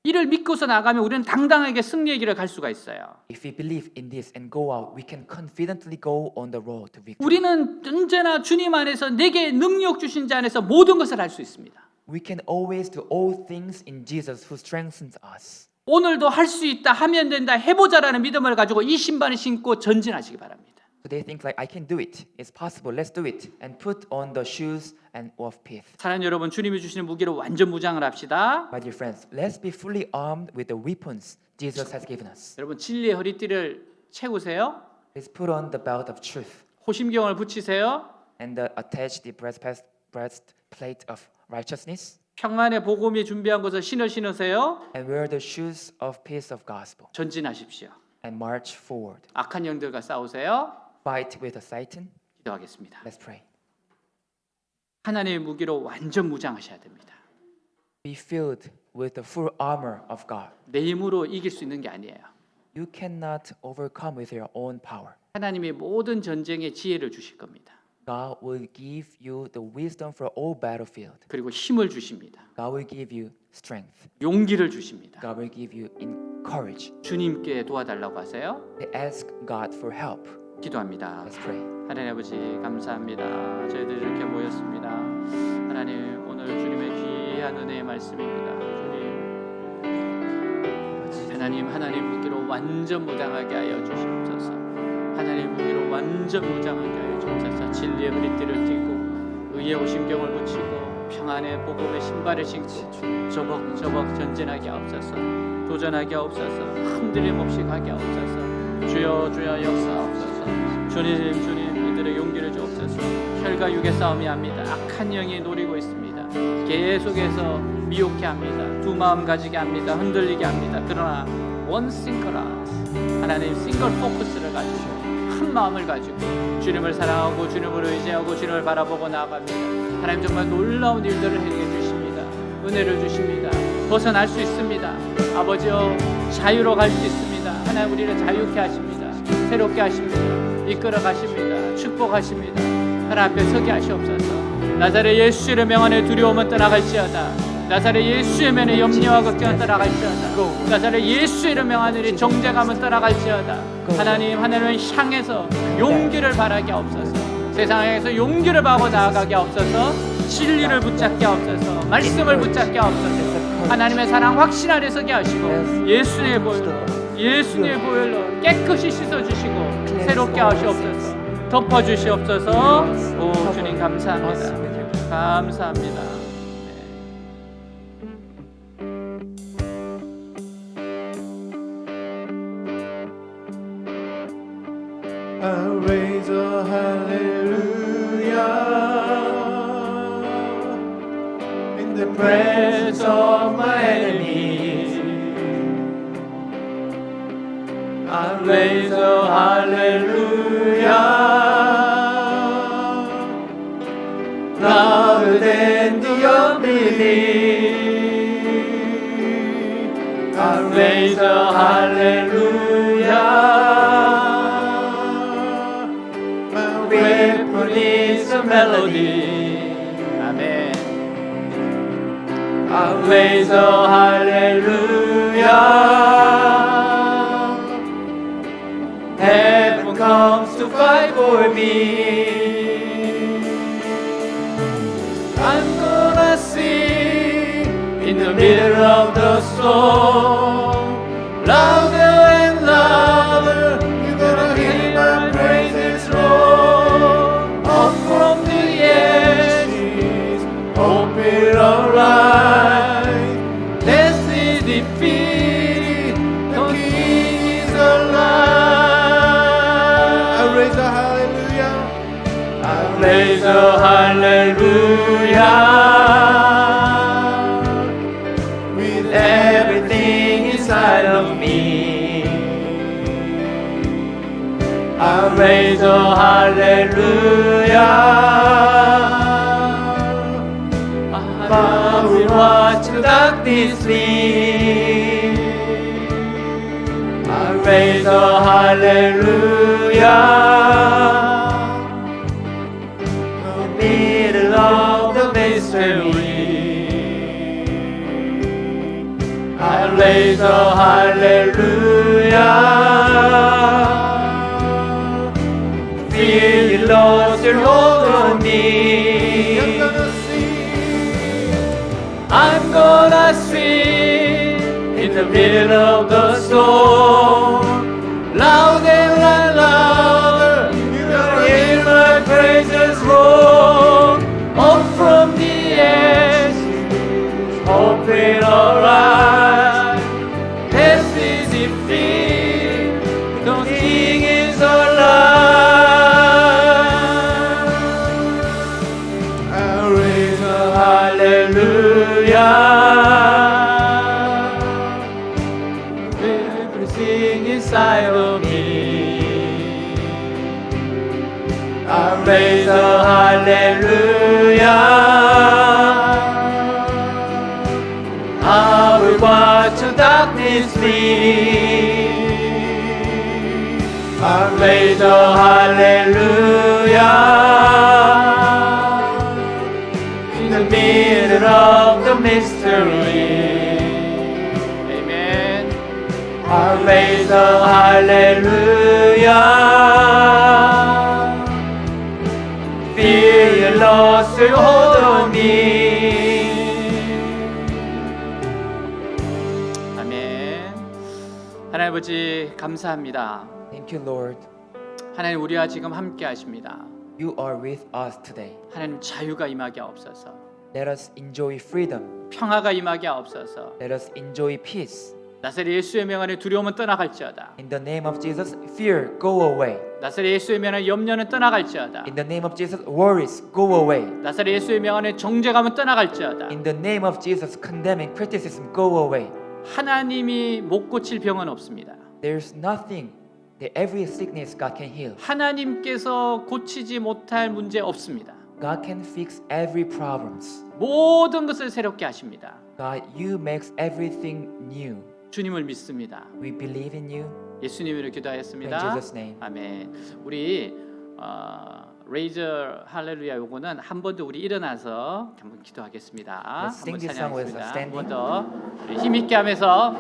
이를 믿고서 나가면 우리는 당당하게 승리의 길을 갈 수가 있어요. If we believe in this and go out, we can confidently go on the road to victory. 우리는 언제나 주님 안에서 내게 능력 주신 자 안에서 모든 것을 할 수 있습니다. We can always do all things in Jesus who strengthens us. 오늘도 할 수 있다, 하면 된다, 해보자라는 믿음을 가지고 이 신발을 신고 전진하시기 바랍니다. So they think like I can do it. It's possible. Let's do it and put on the shoes and of peace. 사랑하는 여러분, 주님이 주시는 무기로 완전 무장을 합시다. My dear friends, let's be fully armed with the weapons Jesus has given us. 여러분 진리의 허리띠를 채우세요. Let's put on the belt of truth 호심경을 붙이세요. and attach the breastplate of righteousness 평안의 복음이 준비한 것을 신을 신으세요. and wear the shoes of peace of gospel. 전진하십시오. and march forward. 악한 영들과 싸우세요. Fight with Satan. 기도하겠습니다. Let's pray. 하나님의 무기로 완전 무장하셔야 됩니다. Be filled with the full armor of God. 내 힘으로 이길 수 있는 게 아니에요. You cannot overcome with your own power. 하나님이 모든 전쟁에 지혜를 주실 겁니다. God will give you the wisdom for all battlefield. 그리고 힘을 주십니다. God will give you strength. 용기를 주십니다. God will give you courage. 주님께 도와달라고 하세요. They ask God for help. 기도합니다. Let's pray. 하나님 아버지 감사합니다. 저희들 이렇게 모였습니다. 하나님 오늘 주님의 귀한 은혜의 말씀입니다. 주님 하나님 무기로 완전 무장하게 하여 주시옵소서. 하나님 무기로 완전 무장하게 하여 주옵소서. 진리의 브리티를 띠고 의의 오심경을 붙이고 평안의 복음의 신발을 신고 저벅저벅 전진하게 하옵소서. 도전하게 하옵소서. 흔들림 없이 가게 하옵소서. 주여 주여 역사하옵소서. 주님 이들의 용기를 주옵소서. 혈과 육의 싸움이 합니다. 악한 영이 노리고 있습니다. 계속해서 미혹해 합니다. 두 마음 가지게 합니다. 흔들리게 합니다. 그러나 원 싱글라 하나님 싱글 포커스를 가지고 한 마음을 가지고 주님을 사랑하고 주님을 의지하고 주님을 바라보고 나아갑니다. 하나님 정말 놀라운 일들을 행해 주십니다. 은혜를 주십니다. 벗어날 수 있습니다. 아버지여 자유로 갈 수 있습니다. 하나님 우리를 자유케 하십니다. 새롭게 하십니다. 이끌어 가십니다. 축복하십니다. 하나님 앞에 서게 하시옵소서. 나사렛 예수의 명 안에 두려움은 떠나갈지어다. 나사렛 예수의 명에 염려와 걱정은 떠나갈지어다. 나사렛 예수의 명 안에 정죄감은 떠나갈지어다. 하나님을 향해서 용기를 바라게 하옵소서. 세상에서 용기를 바고 나아가게 하옵소서. 진리를 붙잡게 하옵소서. 말씀을 붙잡게 하옵소서. 하나님의 사랑 확신하게 서게 하시고 예수님의 보혈로 깨끗이 씻어주시고 새롭게 하시옵소서. 덮어주시옵소서. 오 주님 감사합니다. 감사합니다. I raise a hallelujah in the presence of my enemies. I raise a hallelujah louder than the unbelief. I raise a hallelujah. Weapon is a melody. 아멘. I raise a hallelujah. Heaven comes to fight for me. I'm gonna sing in the middle of the storm, louder and louder. You're gonna hear my praises roar. Up from the ashes, hope it alright. Death is defeated, the King is alive. I raise a hallelujah. I raise a hallelujah. With everything inside of me, I raise a hallelujah. I will watch the darkness leave. I raise a hallelujah. The middle of the mystery, I raise a hallelujah. Feel you lost your hold on me. I'm gonna sing in the middle of the storm, louder and louder. You're gonna hear my praises roar. Up from the ashes, hope it alright. Death is defeated, the King is alive. I raise a hallelujah. raise a hallelujah in the middle of the mystery. 아멘. I raise a hallelujah. Fear your loss will hold on me. 아멘. 하나님 아버지 감사합니다. Thank you, Lord. 하나님 우리와 지금 함께 하십니다. You are with us today. 하나님 자유가 임하게 하옵소서. Let us enjoy freedom. 평화가 임하게 하옵소서. Let us enjoy peace. 나사렛 예수의 명 안에 두려움은 떠나갈지어다. In the name of Jesus, fear, go away. 나사렛 예수의 명 안에 염려는 떠나갈지어다. In the name of Jesus, worries, go away. 나사렛 예수의 명 안에 정죄감은 떠나갈지어다. In the name of Jesus, condemning criticism, go away. 하나님이 못 고칠 병은 없습니다. There's nothing that every sickness God can heal. 하나님께서 고치지 못할 문제 없습니다. God can fix every problems. 모든 것을 새롭게 하십니다. God, you makes everything new. 주님을 믿습니다. We believe in you. 예수님으로 In 기도하였습니다. Jesus' name. 아멘. 우리 레이저 할렐루야 요거는 한 번 더 우리 일어나서 한번 기도하겠습니다. Let's sing 한번 this song with 찬양하겠습니다. us 한 번 standing. 더 우리 힘 있게 하면서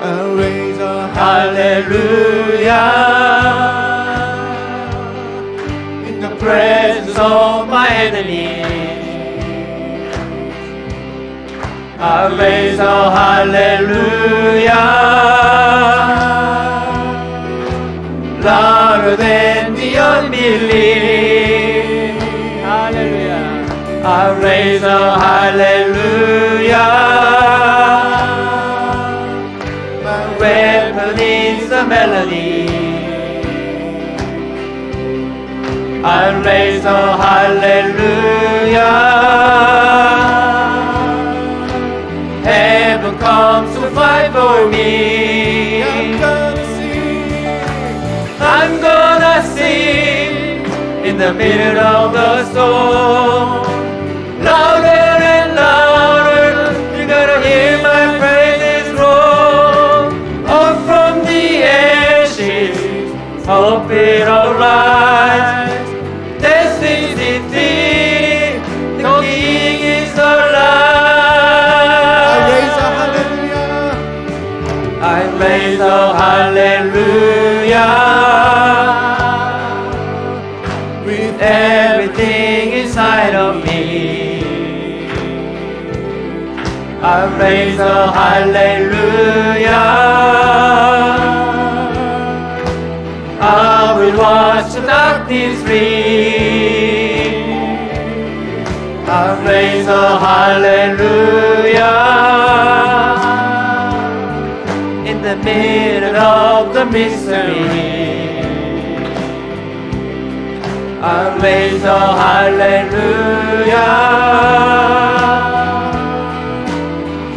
I raise a hallelujah in the presence of my enemy. I raise a hallelujah louder than the unbelief. 할렐루야. I raise a hallelujah. My weapon is a melody. I raise a hallelujah. Heaven comes to fight for me. I'm gonna sing in the middle of the storm. Louder and louder, you're gonna hear my praises roar. Up from the ashes, hope it'll rise. Death is defeated, the King is alive. I raise a hallelujah. I raise a hallelujah. With everything inside of me, I raise a hallelujah. I will watch the darkness flee. I raise a hallelujah in the middle of the mystery. I raise a hallelujah.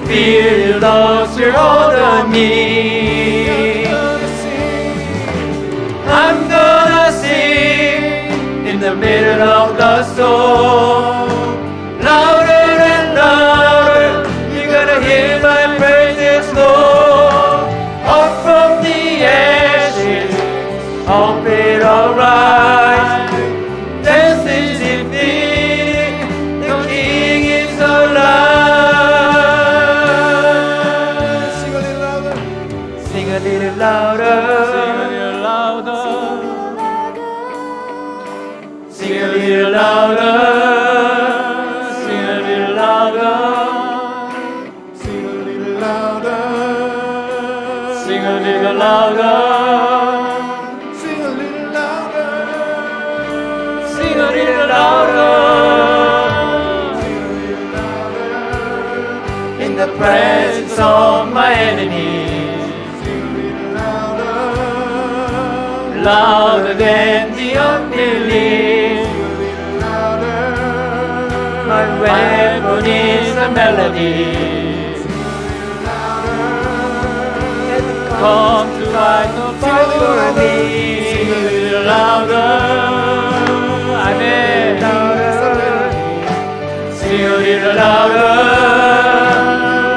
Fear lost your hold on me. I'm gonna sing in the middle of the storm. Louder and louder, you're gonna hear my praises, Lord. Up from the ashes, hope it'll rise. Death is defeated, the King is alive. Sing a little louder. Sing a little louder. Sing a little louder. Sing a little louder. Sing a little louder. Sing a little louder. Sing a little louder. Sing a little louder. Sing a little louder. In the presence of my enemies. Sing a little louder. Louder than the unbelief. Sing a little louder. My weapon is a melody. Come to fight the fight for me. Sing a little louder. Amen. little louder,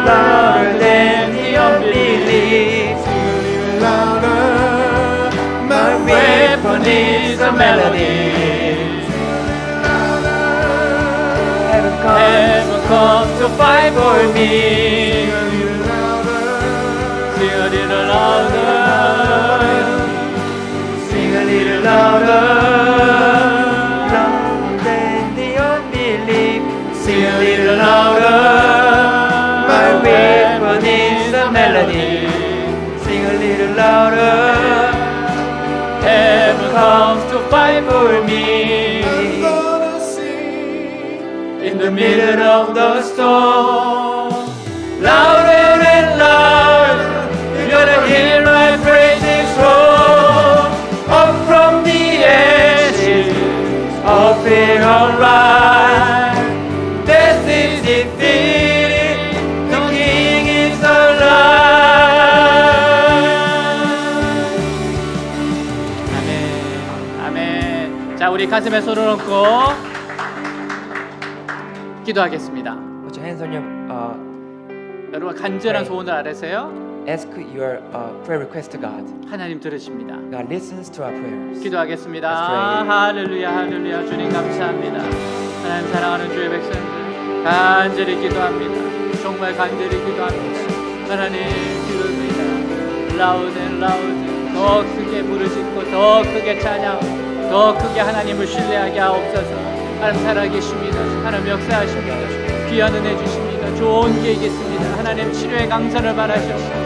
louder than the unbelief. Sing a little louder. My weapon is a melody. Heaven come to fight for me. Sing a little louder. Sing a little louder. Louder than the unbelief. Sing a little louder. My weapon is a melody. Sing a little louder. Heaven comes to fight for me. I'm gonna sing. In the middle of the storm, louder and louder, you're gonna hear my praises roar. Up from the ashes, up and alright. Death is defeated, the King is alive. 아멘. 아멘. 자, 우리 가슴에 손을 얹고 기도하겠습니다. Put your hands on your 여러분 간절한 소원을 아뢰세요. ask your prayer request to God. 하나님 들으십니다. God listens to our prayers. 기도하겠습니다. Let's pray. 할렐루야, 할렐루야. 주님 감사합니다. 하나님 사랑하는 주의 백성들 간절히 기도합니다. 정말 간절히 기도합니다. 하나님 기도합니다. 라우드 앤 라우드 더 크게 부르짖고 더 크게 찬양, 더 크게 하나님을 신뢰하게 하옵소서. 하나님 살아계십니다. 하나님 역사하십니다. 귀한 은혜 주십니다. 좋은 계획 있습니다. 하나님 치료의 강선을 바라시옵소서.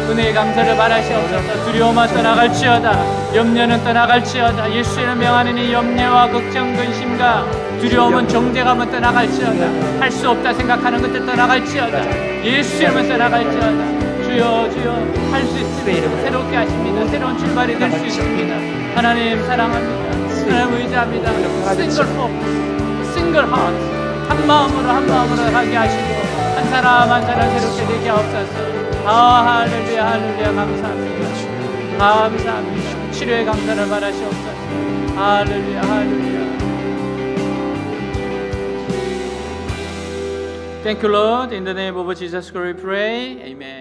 은혜의 강선을 바라시옵소서. 두려움은 떠나갈지어다. 염려는 떠나갈지어다. 예수의 명하느니 염려와 걱정 근심과 두려움은 정죄감은 떠나갈지어다. 할 수 없다 생각하는 것들 떠나갈지어다. 예수의 이름은 떠나갈지어다. 주여 주여 할 수 있습니다. 새롭게 하십니다. 새로운 출발이 될 수 있습니다. 하나님 사랑합니다. 하나님 의지합니다. 싱글 포커스, 싱글 하트. 한 마음으로 하게 하시고 한 사람 새롭게 되게 하옵소서. 할렐루야, 할렐루야. 감사합니다. 감사합니다. 치료의 강단을 바라시옵소서. 할렐루야, 할렐루야. Thank you, Lord. In the name of Jesus Christ we pray. Amen.